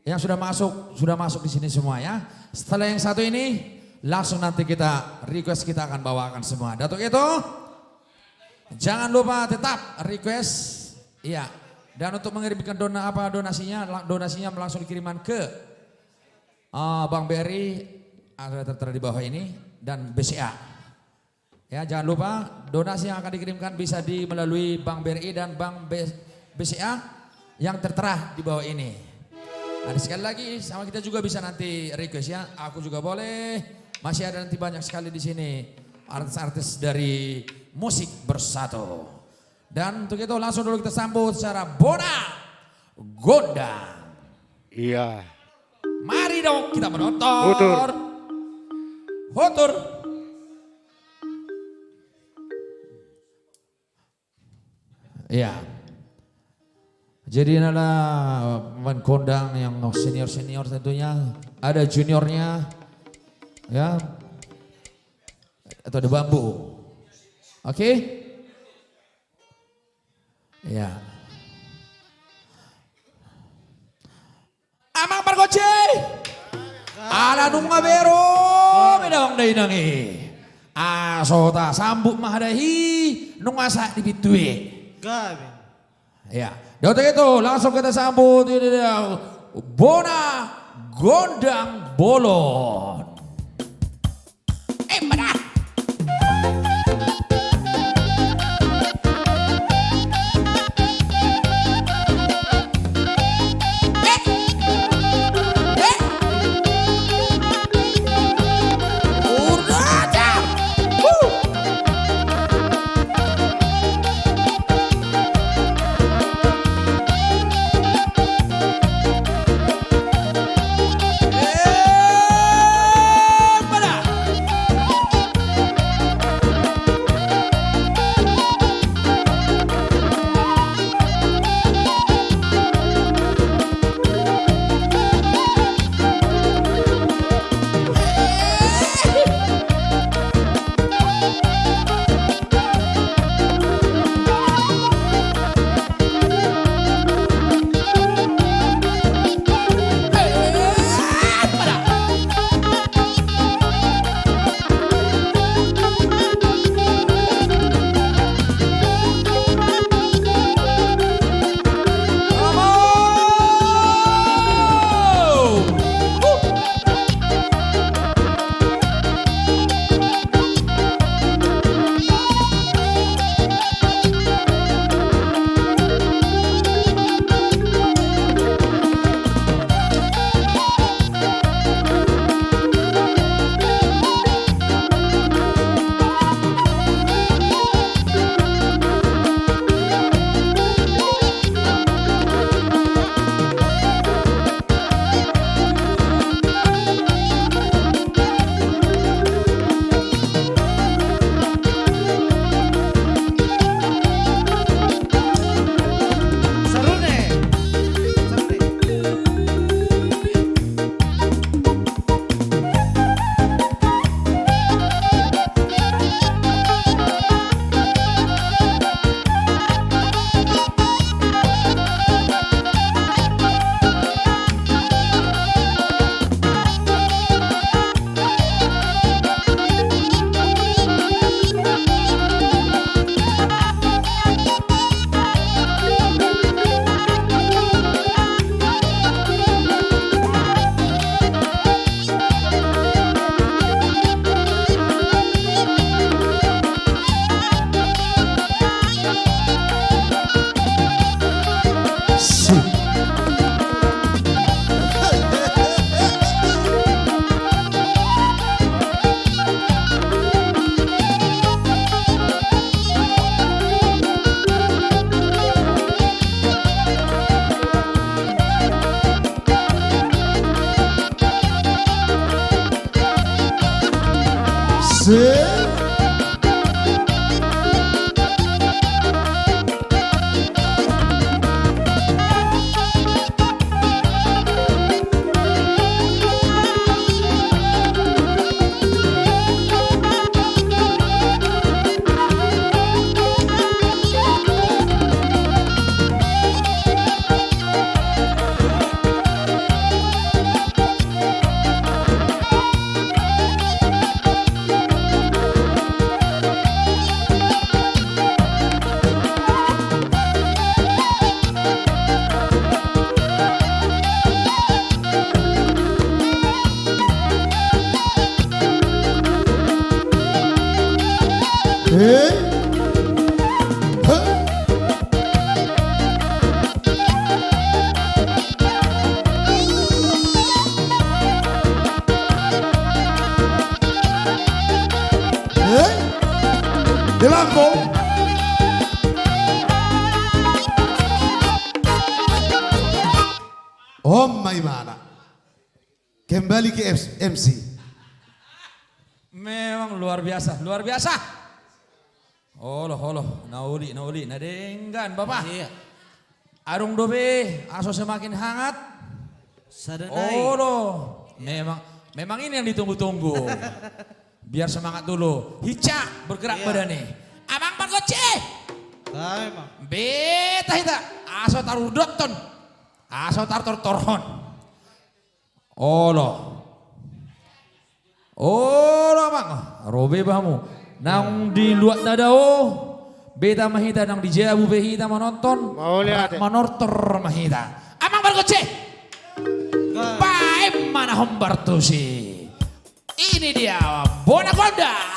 yang sudah masuk di sini semua ya. Setelah yang satu ini, langsung nanti kita request kita akan bawakan semua. Datuk itu, jangan lupa tetap request. Iya. Dan untuk mengirimkan donasinya langsung dikirimkan ke Bang Berry, ada tertera di bawah ini, dan BCA. Ya, jangan lupa donasi yang akan dikirimkan bisa melalui Bank BRI dan Bank BCA yang tertera di bawah ini. Nah, sekali lagi sama kita juga bisa nanti request ya. Aku juga boleh. Masih ada nanti banyak sekali di sini artis-artis dari musik bersatu. Dan untuk itu langsung dulu kita sambut secara Bona Gondang. Iya. Mari dong kita menonton. Hotur. Iya. Jadi adalah pemain kondang yang senior tentunya. Ada juniornya. Ya. Atau ada bambu. Oke. Ya. Amang Pargoce. Ala nung ngabero. Medawang dahi nangi. Asota sambut mahadahi. Nung asa dibitui. Gabi. Ya, dan untuk itu langsung kita sambut ini dia Bona Gondang Bolon. Mana? Delangko. Om Maimana. Kembali ke MC. Memang luar biasa, luar biasa. Holo, nauli, nadenggan Bapak. Iya. Arung dobe, aso semakin hangat. Sadanay. Memang ini yang ditunggu-tunggu. Biar semangat dulu. Hicak bergerak badannya. Abang Pargoce. Beta hita. Aso taruh doton. Aso taruh torhon. Olo abang. Robe bamu. Nang di luat nadao. Beta mahita nang di jabu behita menonton. Mau lihat. Manortor mahita. Abang Pargoce. Baik mana Humbertusi. Ini dia Bonaconda.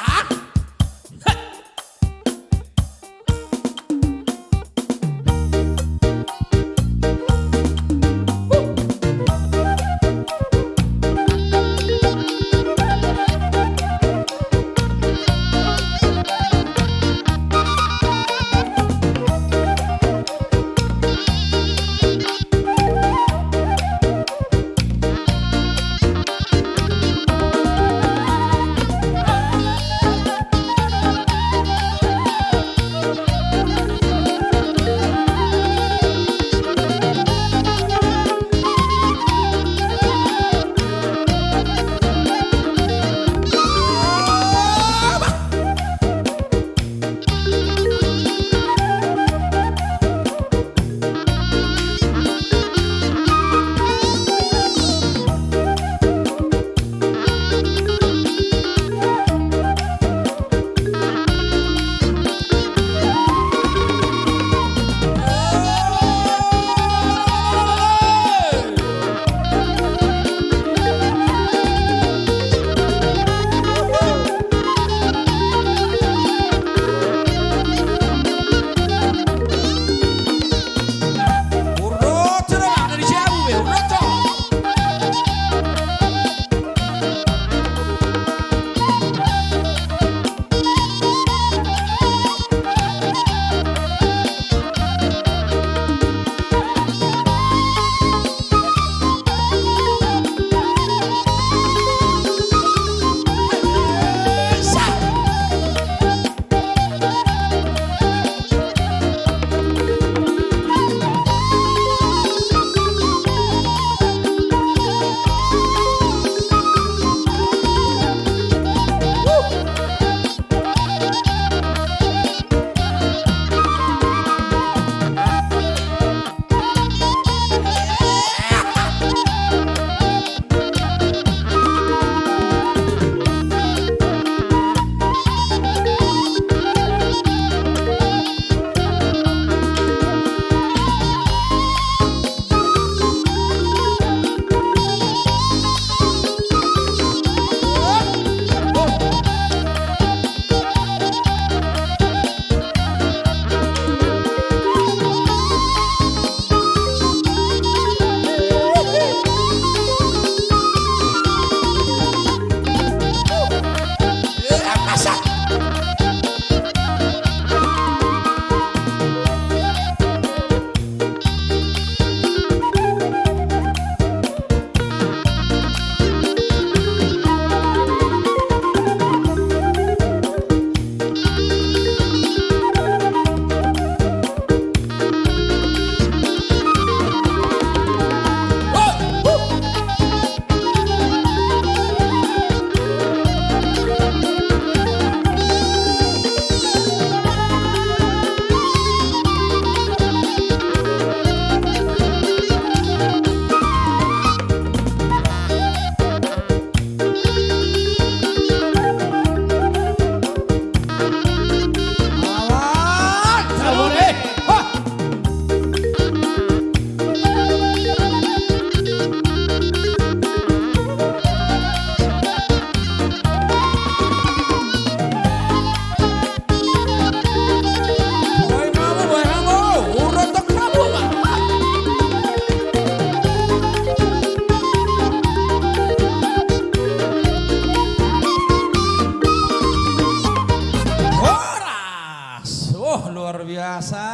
luar biasa.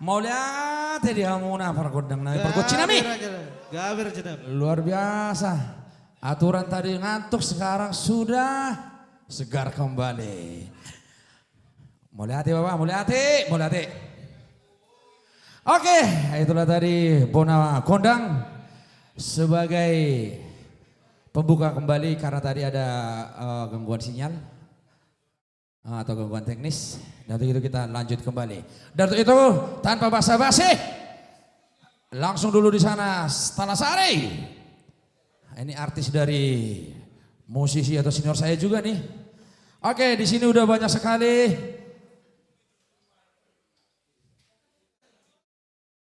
Mau lihat di hamuna pergodang naik pergod Cinami. Gaber jenam. Luar biasa. Aturan tadi ngantuk sekarang sudah segar kembali. Mau lihat Bapak, mau lihat. Oke, itulah tadi Bona Kondang sebagai pembuka kembali karena tadi ada gangguan sinyal atau gangguan teknis. Dan untuk itu kita lanjut kembali. Dan untuk itu tanpa basa-basi langsung dulu di sana Stalasari. Ini artis dari musisi atau senior saya juga nih. Oke, di sini udah banyak sekali.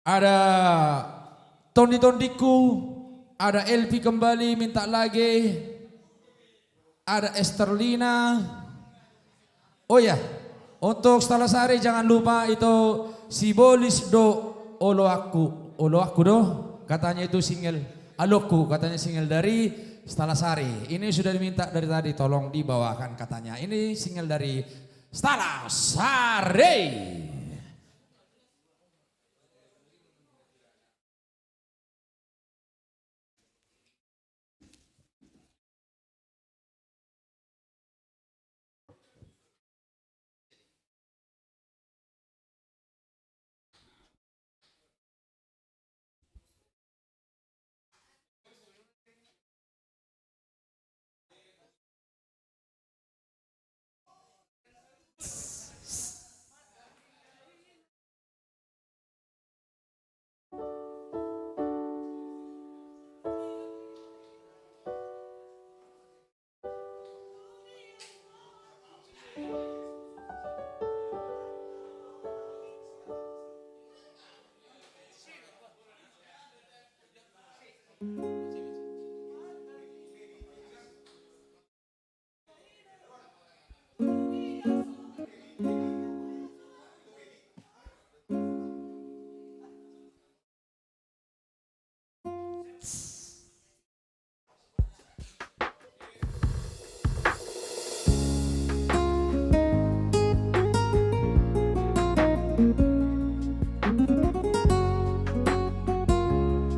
Ada Tony Tondiku, ada LP kembali minta lagi, ada Esterlina. Oh ya, untuk Stalasari jangan lupa itu Sibolis do Oloaku do, katanya itu single Aloku, katanya single dari Stalasari. Ini sudah diminta dari tadi, tolong dibawakan katanya. Ini single dari Stalasari.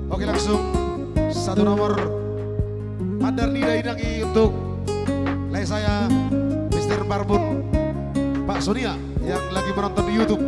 Oke, langsung satu nomor Mandar Nida Inangi untuk saya Mr. Barbun Pak Sonia yang lagi menonton di YouTube.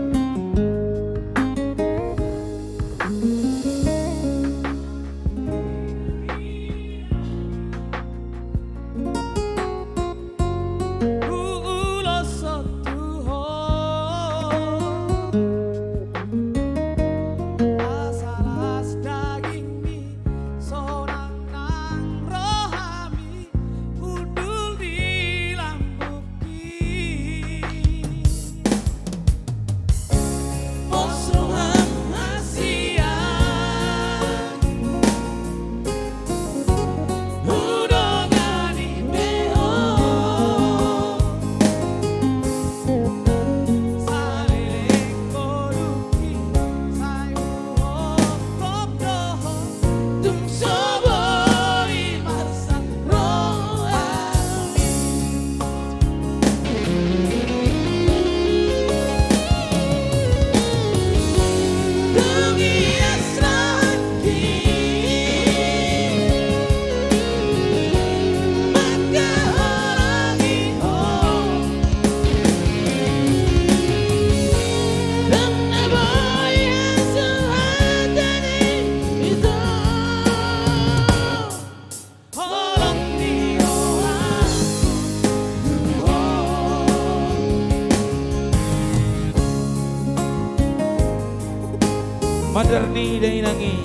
Mandar Nida Inangi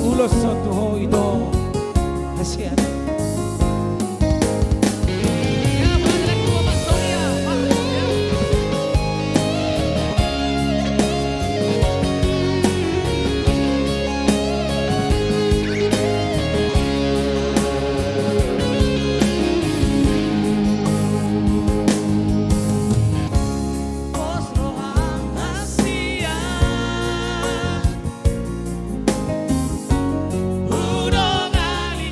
ulos satu ho ito kasihan. Udah kali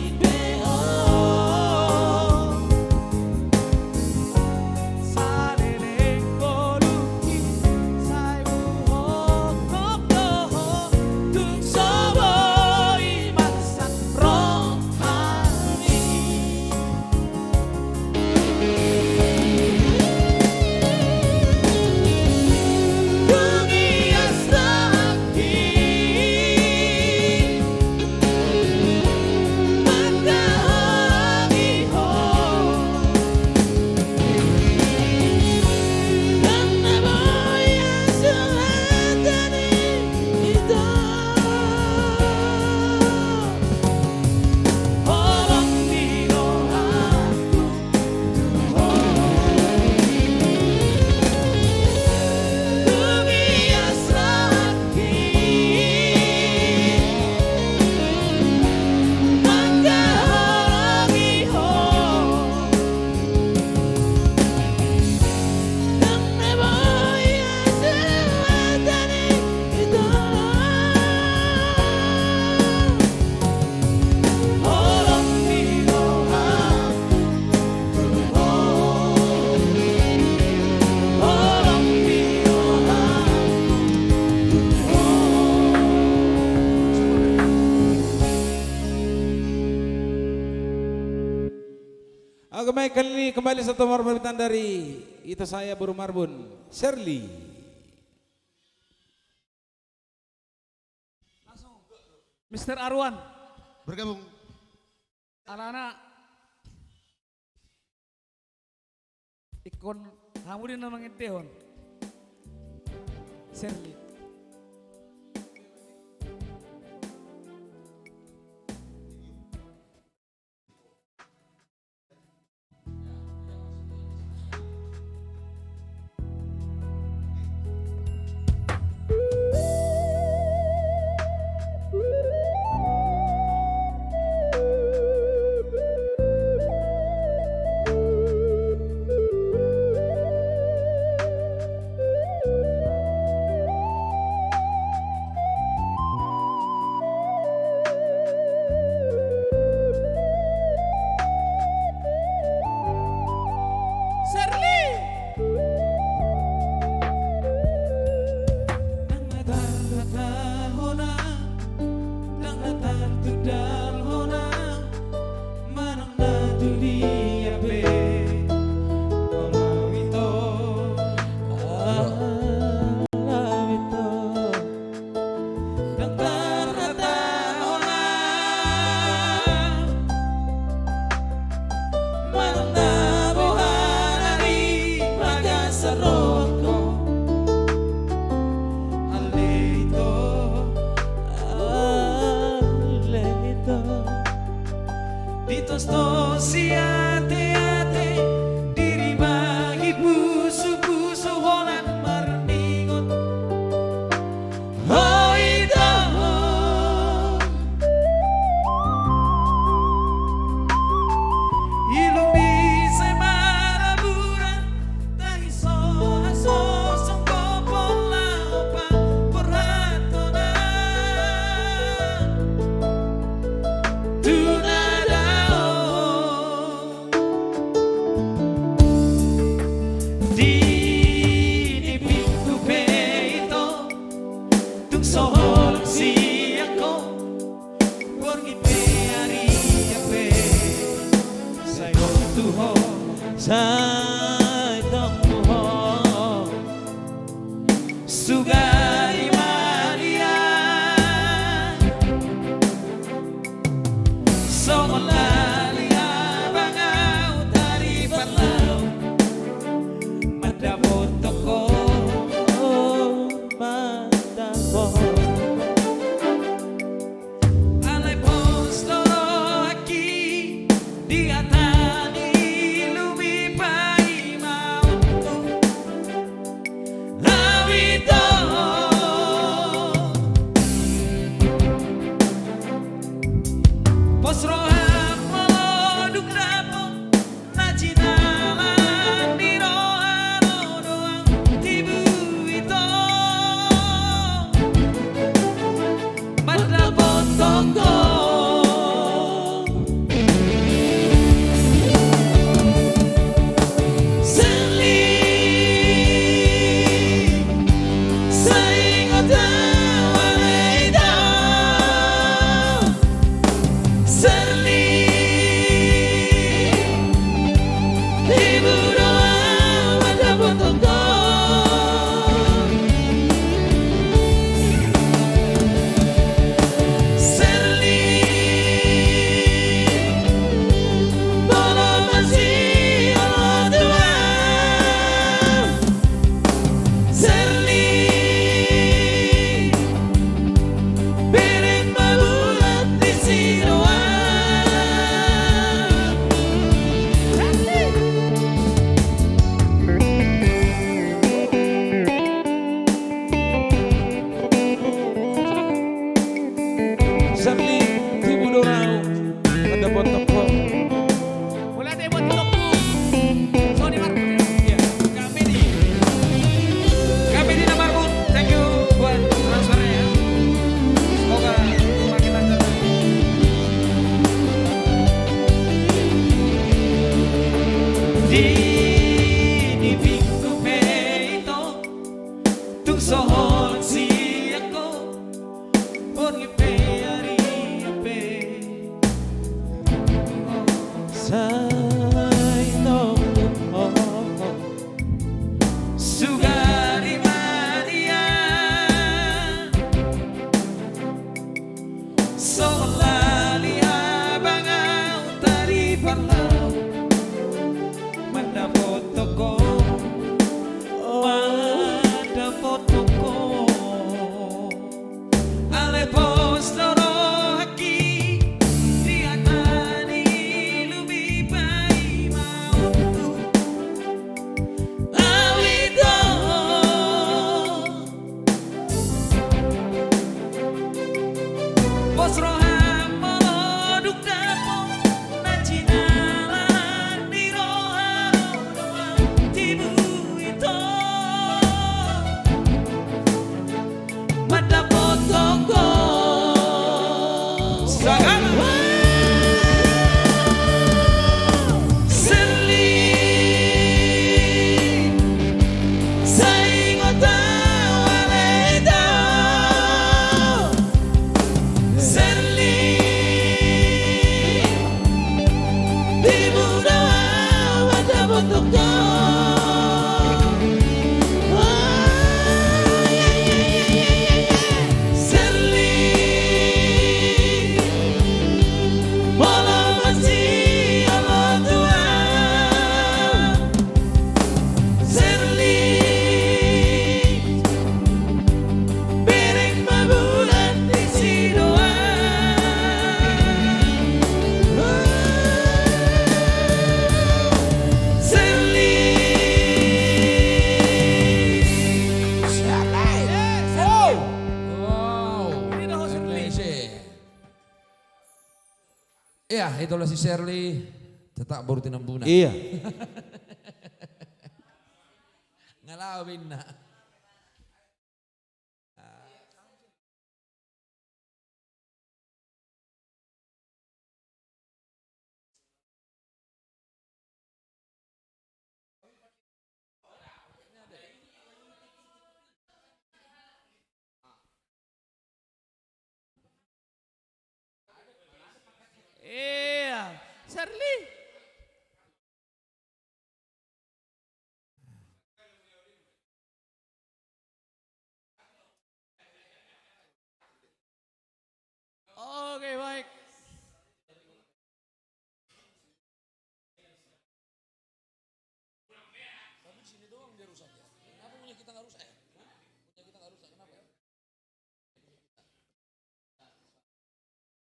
Oke baik, kali ini kembali satu nomor permintaan dari itu saya Buru Marbun, Shirley. Mr. Arwan, Bergabung. anak-anak ikon kamu di namanya Dehon. Shirley. ya, itulah si Shirley. Tetap baru tinambuna. Iya. Ngalawin na. Iya, Shirley. Oke, baik.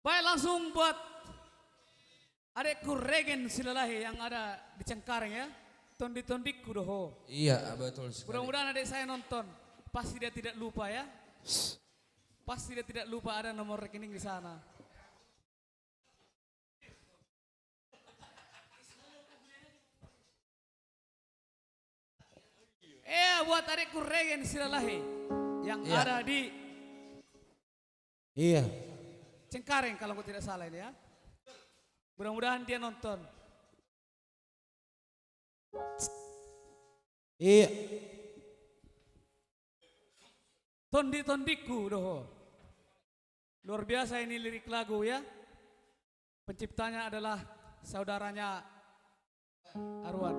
Baik, langsung buat adekku Regen Silalahi yang ada di Cengkareng ya. Tondi-tondikku doho. Iya, betul sekali. Mudah-mudahan adik saya nonton. Pasti dia tidak lupa ya. Pasti dia tidak lupa ada nomor rekening di sana. Buat adekku Regen Silalahi yang Iya. ada di Iya. Cengkareng kalau aku tidak salah ini ya. Mudah-mudahan dia nonton. Iya. Tondi-tondiku doho. Luar biasa ini lirik lagu ya. Penciptanya adalah saudaranya Arwan.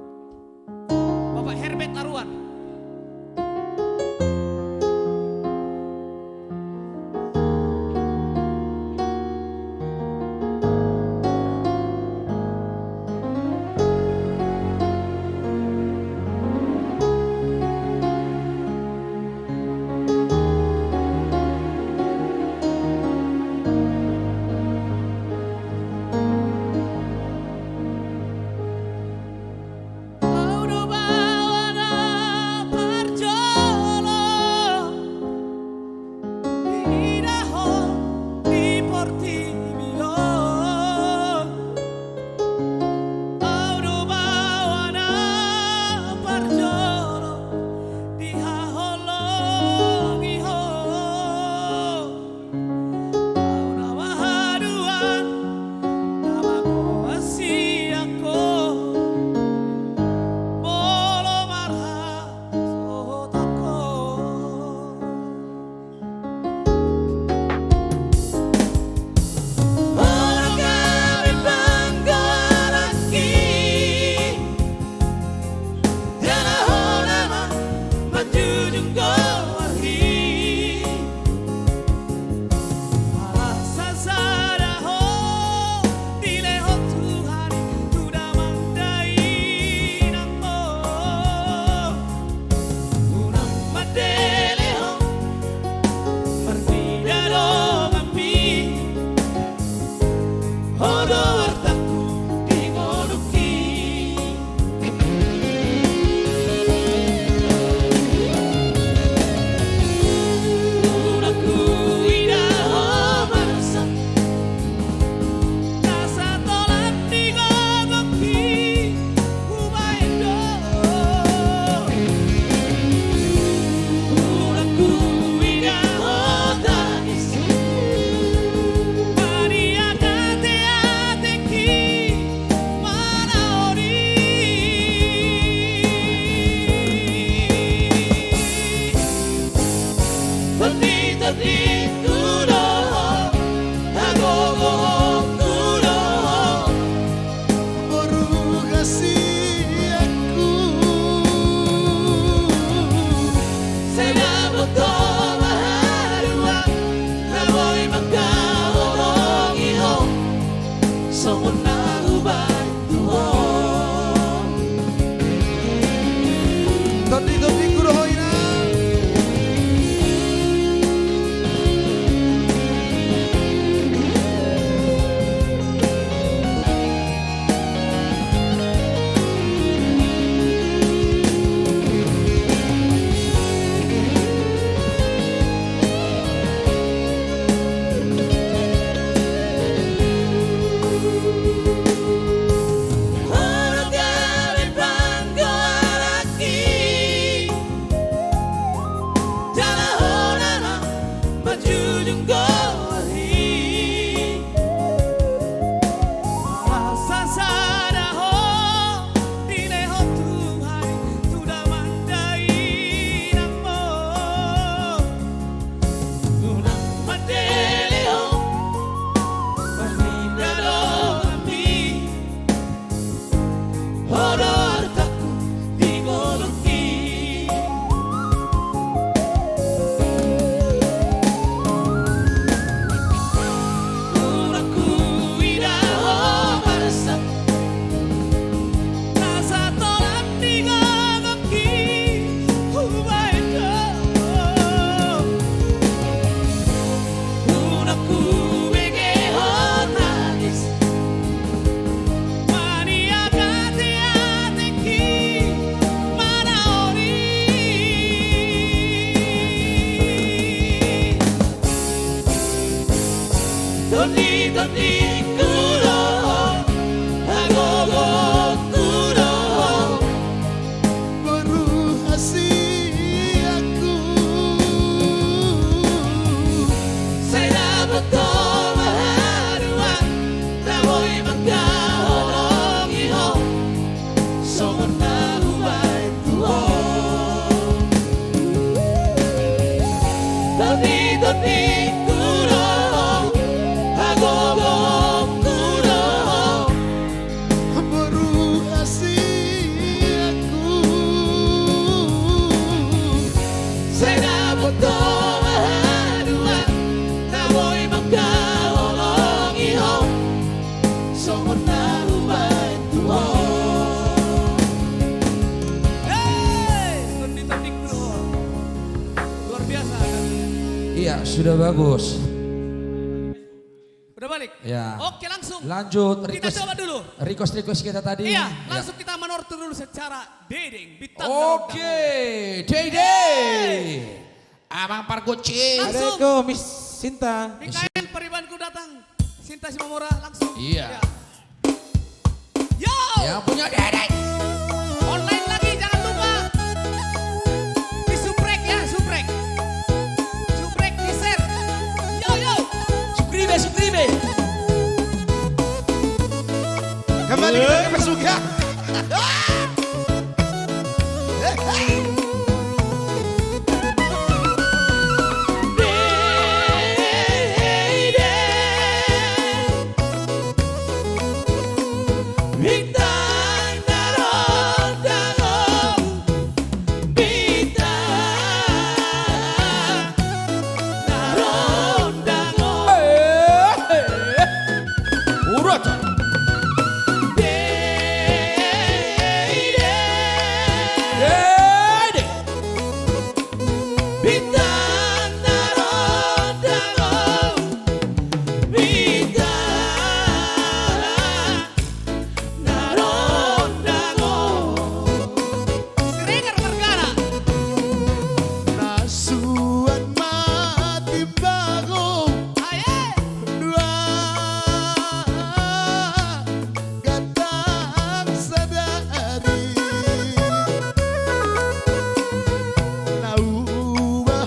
Bapak Herbert Arwan. Luar biasa. Iya, sudah bagus. Udah balik? Ya. Oke, langsung. Lanjut Kita coba dulu. request kita tadi. Iya, Ya. langsung kita menortor dulu secara dedeng. Bintang Oke, Dede. Abang Parkucing. Langsung. Adekku Miss Sinta. Mikael Peribanku datang. Sinta Simamora langsung. Iya. Yo! Yang punya Dede. Online lagi, jangan lupa. Di subrek ya, subrek. Subrek di share. Yo, yo. Subscribe. Kembali kita ke Pesuka. Urut. Dede. Siregar Bergara. Nasuan mati bangun Aye. dua gatang sadari. Lau bah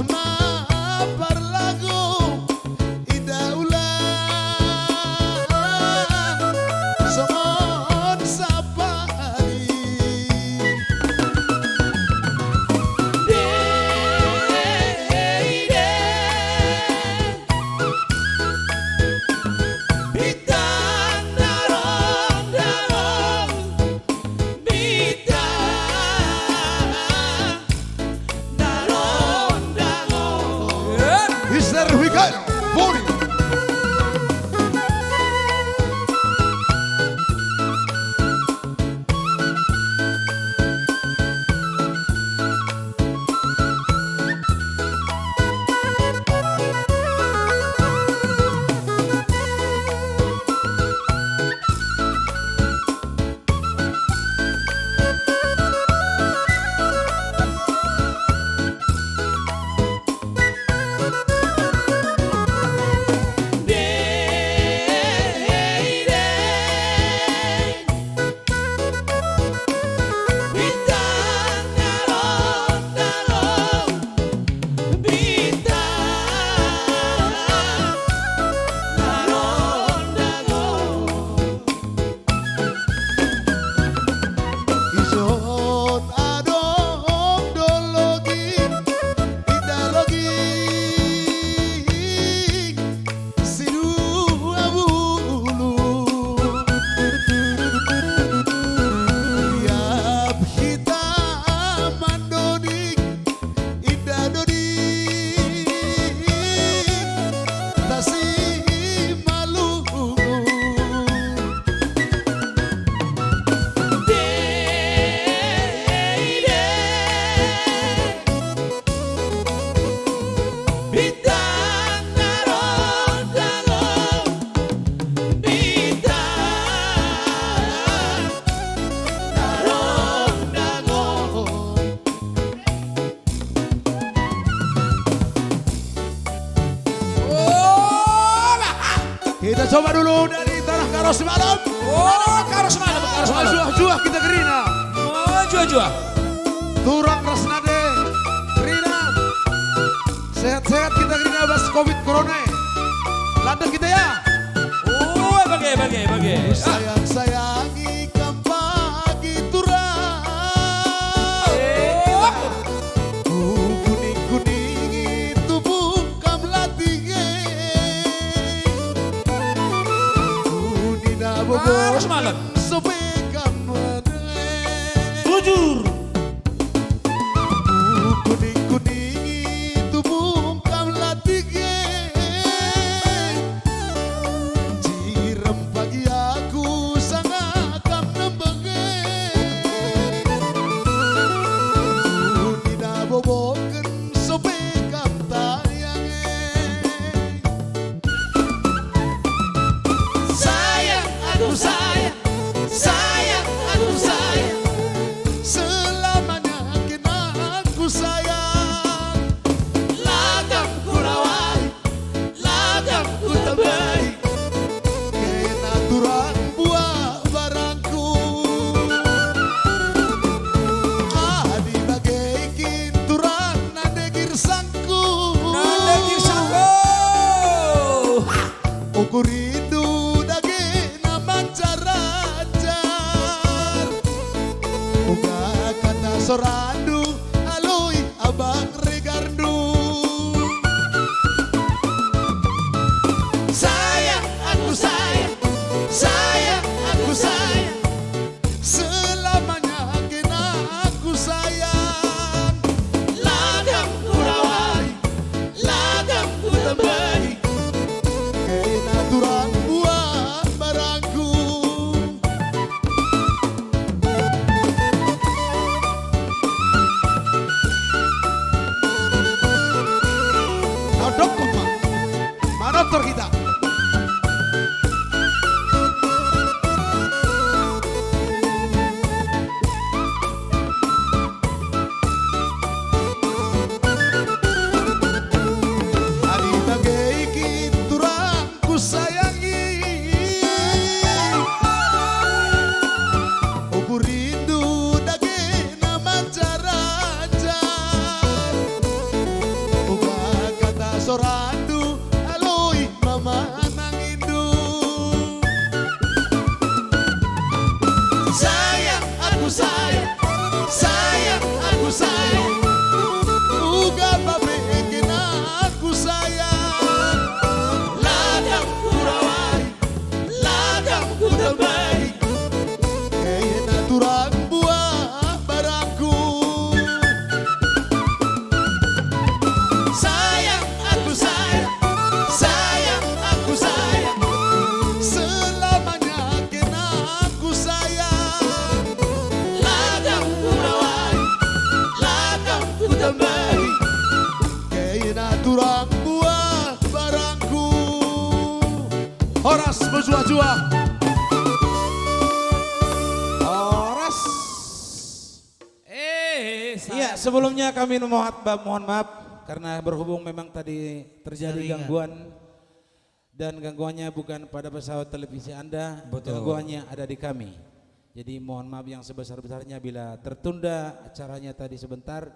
coba dulu dari tanah Karo semalam. Oh, karo semalam, karo semalam. Juah kita gerina. Oh, jua. Turang Rasnade, gerina. Sehat-sehat kita gerina bas Covid Corona. Landeng kita ya. Oh, bagai. Sayang-sayangi kampagi turang. Kuning-kuning tubuh kam latinge. Kunina Karo bobor semalam. sobekam made. Jujur. Kuning-kuning tubuh kam latinge. Cirem pagi aku sangat kam nembenge. Kunina boboken sobekam tayange. Sayang aku sayang, sayang aku sayang. Selamanya kena aku sayang. Lagam ku rawai, lagam ku tebai. Kena turang buah barangku. Adi bagai kinturang nade girsangku. Nanda Girsangko. Ukur rindu dage nama carajar. Uga kata sorandu aloi abang regardu. Sayang aku sayang, sayang aku sayang. Selamanya kena aku sayang. Lagam ku rawai, lagam ku tebai. Kena turang buah barangku. Nodok kok Pak, manotor kita. Ari bagai kinturang ku sayangi. Ukur rindu dage nama carajar. Uga kata sorandu aloi mama nangindu. Sayang aku sayang, sayang aku sayang. Uga babe kena aku sayang. Lagam ku rawai, lagam ku tebai. Kena turang buah barangku. Sayang aku sayang, sayang aku sayang. Selamanya kena aku sayang. Lagam ku rawai, lagam ku tebai. Kena turang buah barangku. Horas berjua-jua. Horas. Iya, sebelumnya kami mohon maaf karena berhubung memang tadi terjadi gangguan dan gangguannya bukan pada pesawat televisi Anda, gangguannya ada di kami. Jadi mohon maaf yang sebesar-besarnya bila tertunda acaranya tadi sebentar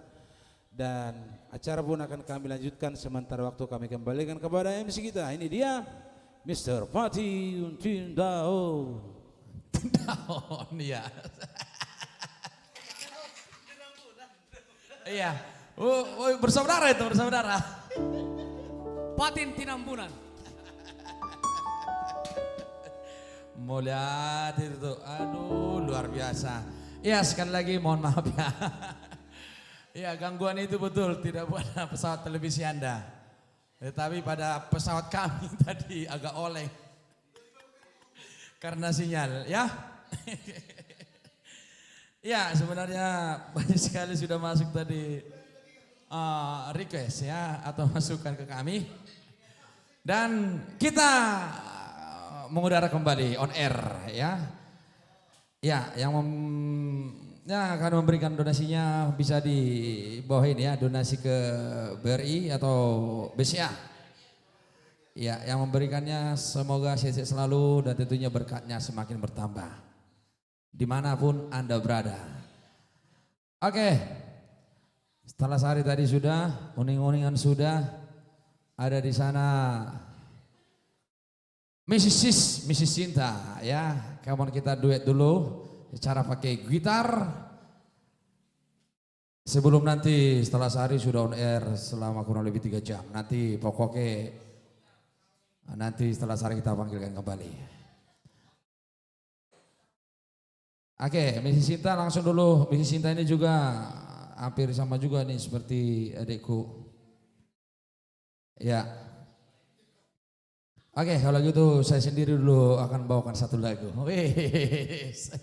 dan acara pun akan kami lanjutkan sementara waktu kami kembalikan kepada MC kita. Ini dia Mr. Fatih Untindao. Oh, iya. Iya. Oh, bersaudara itu, bersaudara. Patin Tinambunan. Mau lihat itu tuh, aduh luar biasa. Ya sekali lagi mohon maaf ya. Ya gangguan itu betul tidak pada pesawat televisi Anda. Tetapi pada pesawat kami tadi agak oleng. Karena sinyal ya. Ya sebenarnya banyak sekali sudah masuk tadi request ya atau masukan ke kami. Dan kita mengudara kembali on air ya. Ya, yang akan memberikan donasinya bisa di bawah ini ya, donasi ke BRI atau BCA. Ya, yang memberikannya semoga sehat selalu dan tentunya berkatnya semakin bertambah. Dimanapun Anda berada. Oke, setelah sehari tadi sudah, uning-uningan sudah, ada di sana Mrs. Cinta ya. Kawan kita duet dulu cara pakai gitar. Sebelum nanti setelah sehari sudah on air selama kurang lebih 3 jam. Nanti pokoknya nanti setelah sehari kita panggilkan kembali. Oke, Misi Cinta langsung dulu. Misi Cinta ini juga hampir sama juga nih seperti adikku. Ya. Oke, kalau gitu saya sendiri dulu akan bawakan satu lagu. Wes.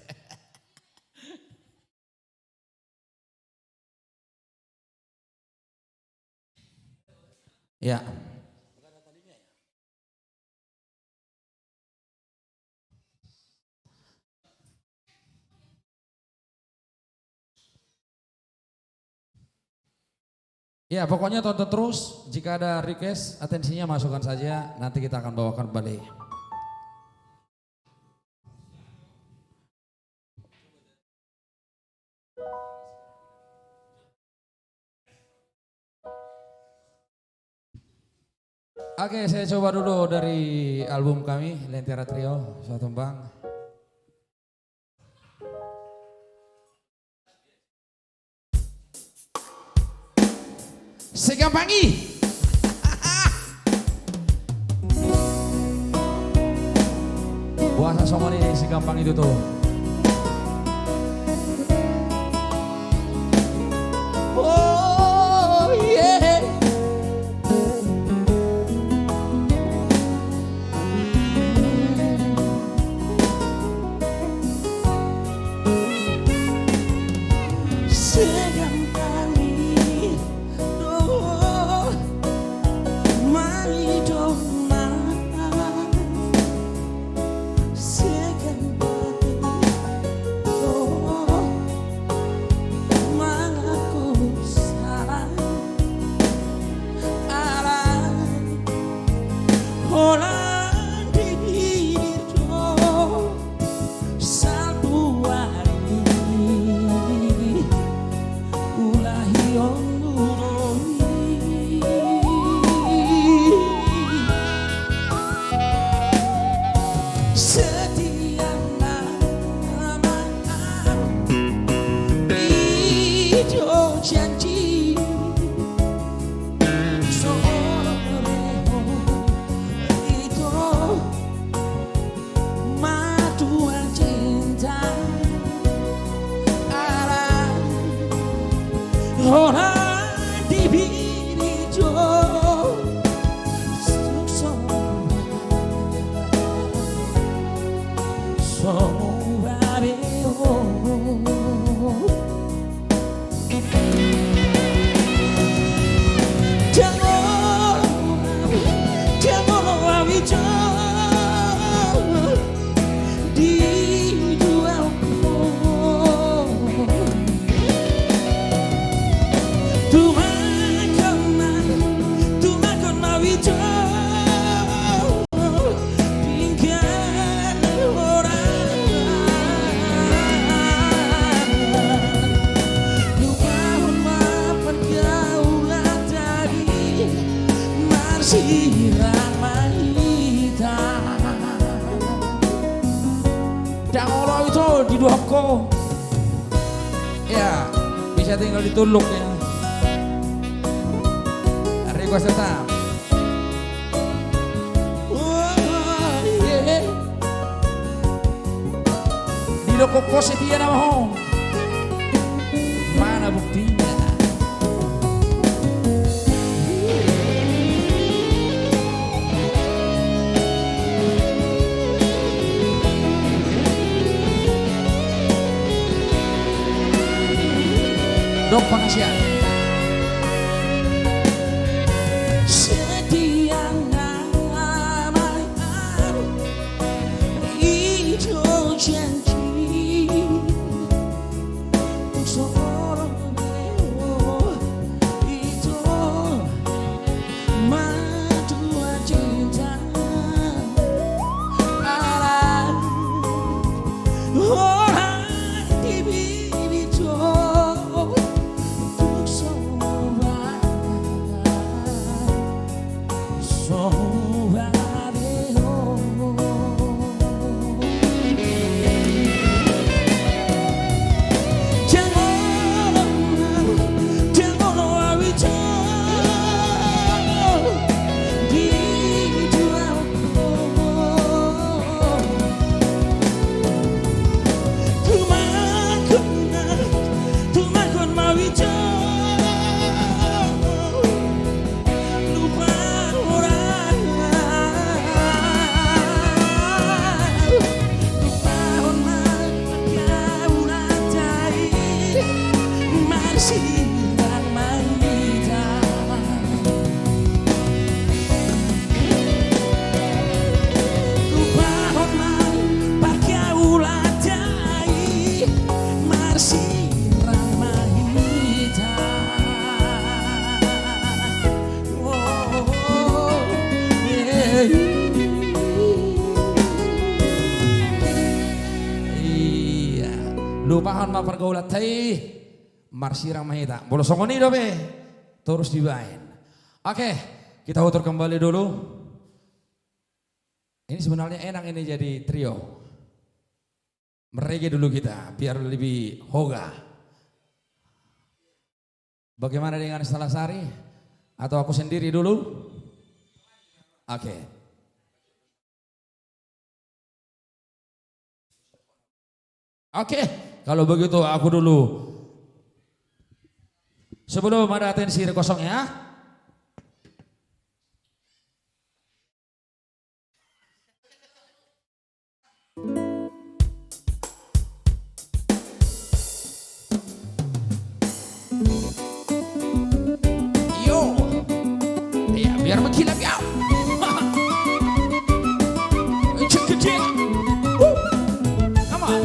Ya. Ya pokoknya tonton terus, jika ada request atensinya masukkan saja, nanti kita akan bawakan kembali. Oke, saya coba dulu dari album kami Lentera Trio, satu tembang. Segampangi. Puasa somoni segampang itu tuh. Oh yeah. Di Duhoko. Ya, bisa tinggal dituluk ya. Request tetap. Oh, yeah. Di Duhoko setia nama mana buktinya? Dok Pangasian. Setia nama itu janji seorang itu madu cinta. Iya, lupahan ma pergaulat teh marsirang mahita. Bolo songoni do be, terus dibain. Oke, kita putar kembali dulu. Ini sebenarnya enak ini jadi trio. Merege dulu kita, biar lebih hoga. Bagaimana dengan Salasari? Atau aku sendiri dulu? Oke. Oke, kalau begitu aku dulu. Sebelum ada atensi kosong ya. Yo, ya biar berkilap ya. Check it out. Come on.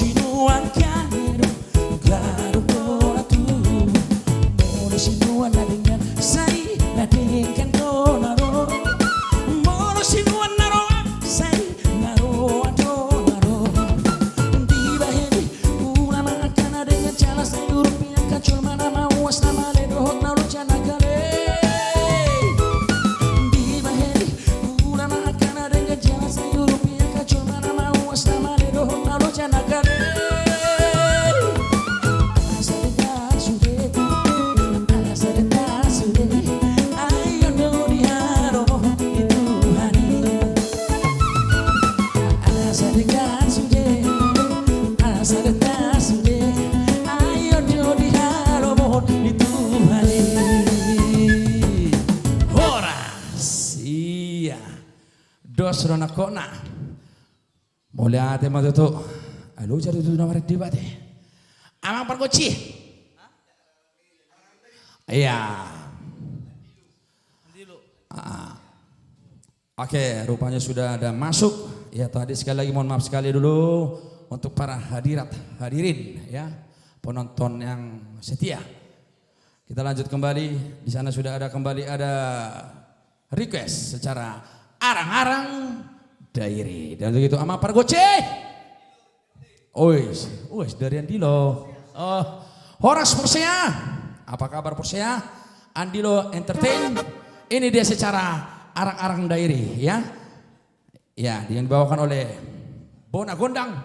Sinuan kanero serona kona. Mulai ate matutu. Alo cari tu nomor di bate. Amang pergoci. Iya. Oke, rupanya sudah ada masuk. Ya tadi sekali lagi mohon maaf sekali dulu untuk para hadirin ya, penonton yang setia. Kita lanjut kembali. Di sana sudah ada kembali ada request secara arang-arang dairi. Dan begitu ama Pargoce. Ois dari Andilo. Horas Persea. Apa kabar Persea? Andilo Entertain. Ini dia secara arang-arang dairi ya. Ya, yang dibawakan oleh Bona Gondang.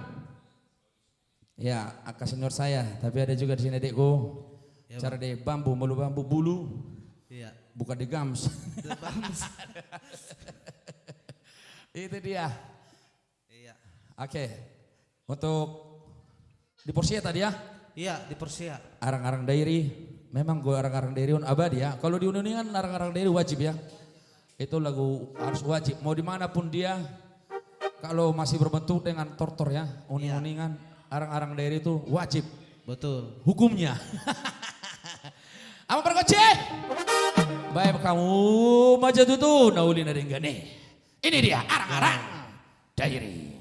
Ya, akak senior saya, tapi ada juga di sini adikku. Ya, cara di bambu, mulu bambu bulu. Iya. Bukan di gams. Itu dia. Iya. Oke. Untuk di Porsia tadi ya? Iya, di Porsia. Arang-arang dairi. Memang gue arang-arang dairi abadi ya. Kalau di Uningan arang-arang dairi wajib ya. Itu lagu harus wajib. Mau dimanapun dia. Kalau masih berbentuk dengan tortor ya. Uning-uningan. Arang-arang dairi itu wajib. Betul. Hukumnya. Apa Pargoce? Baik kamu maja tutu naulin ada enggak nih. Ini dia arang-arang dairi.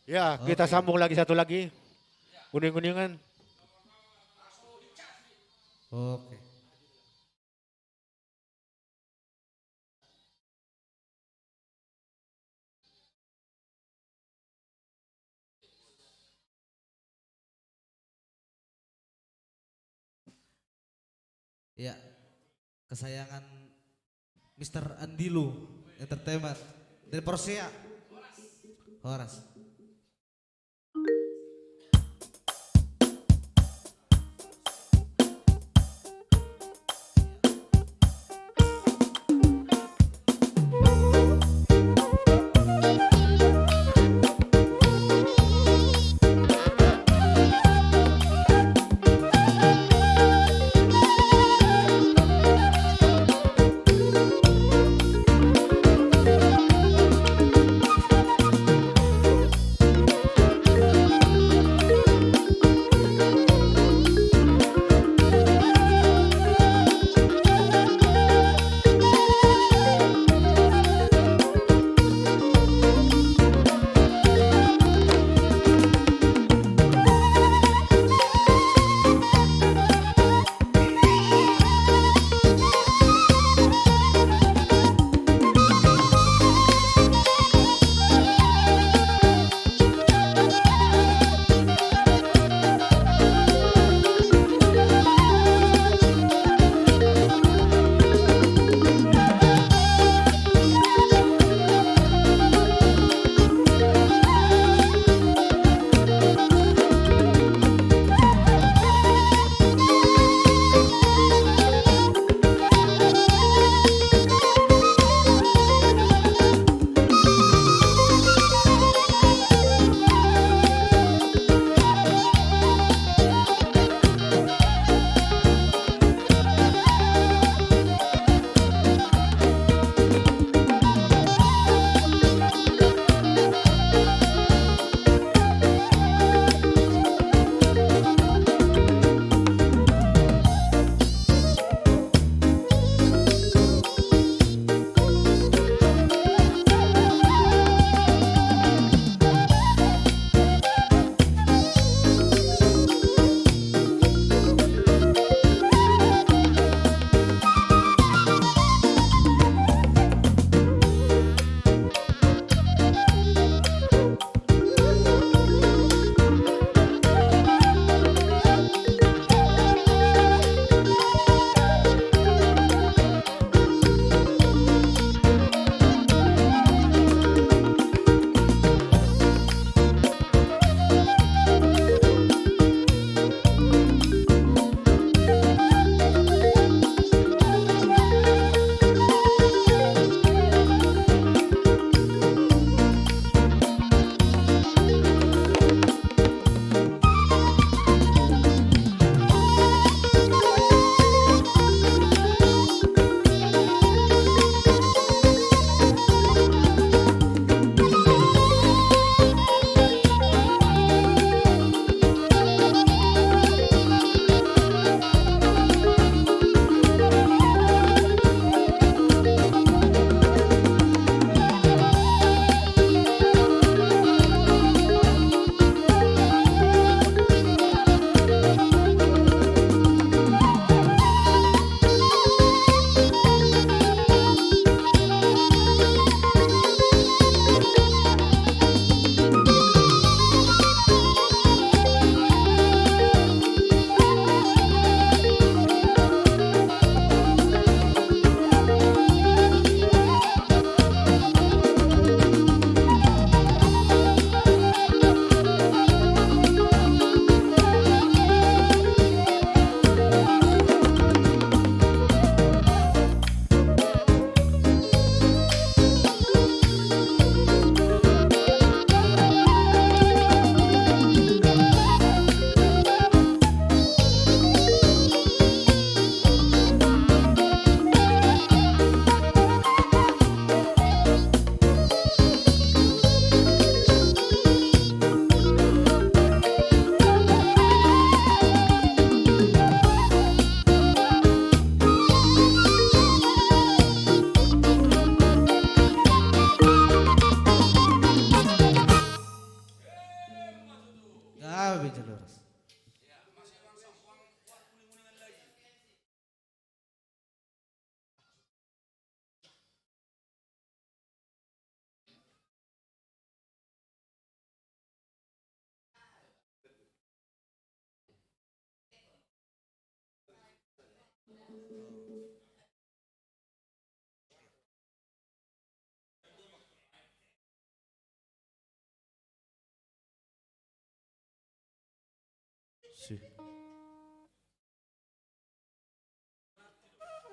Ya, kita sambung lagi satu lagi. Kuning-kuningan. Oke. Ya, kesayangan Mr. Andilu Entertainment dari Persea. Horas.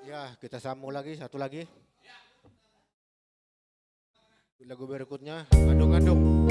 Ya, kita sambung lagi, satu lagi. Lagu berikutnya, Ngandung-ngandung.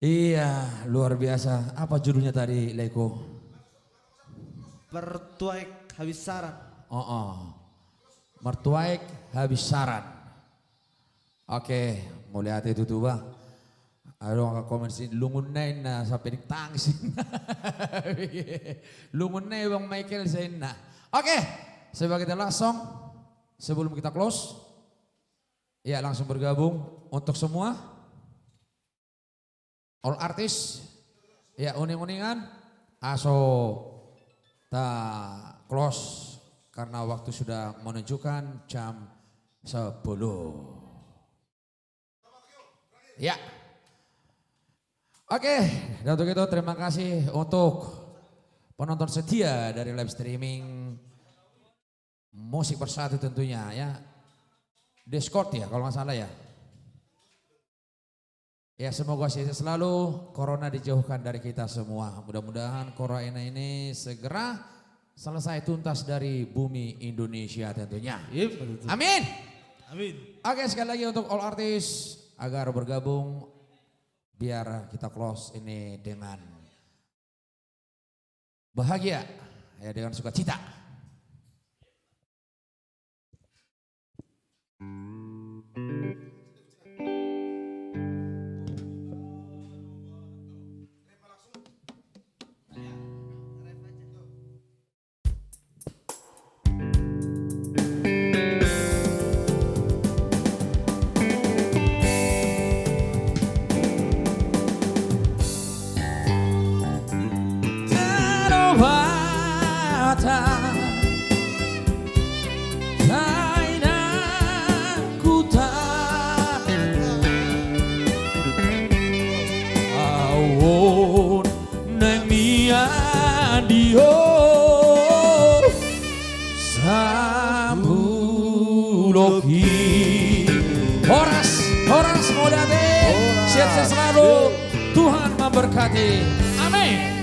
Iya, luar biasa. Apa judulnya tadi, Leko? Bertuaik habis saran. Mertuaik habis saran. Oke, mau lihat itu tuh bang. Aduh nggak komen sih, lungunain na sampai ditangsin. Lungunain bang Michael Zaina. Oke, sebab kita langsung sebelum kita close, ya langsung bergabung untuk semua all artis, ya uning-uningan, aso ta close karena waktu sudah menunjukkan jam 10. Ya. Oke, dan untuk itu terima kasih untuk penonton setia dari live streaming Musik Bersatu tentunya ya. Discord ya kalau nggak salah ya. Ya semoga sehat selalu, corona dijauhkan dari kita semua. Mudah-mudahan corona ini segera selesai tuntas dari bumi Indonesia tentunya. Amin. Amin. Oke sekali lagi untuk all artis agar bergabung biar kita close ini dengan bahagia ya, dengan sukacita. Horas Modate, sehat selalu, Tuhan memberkati. Amin.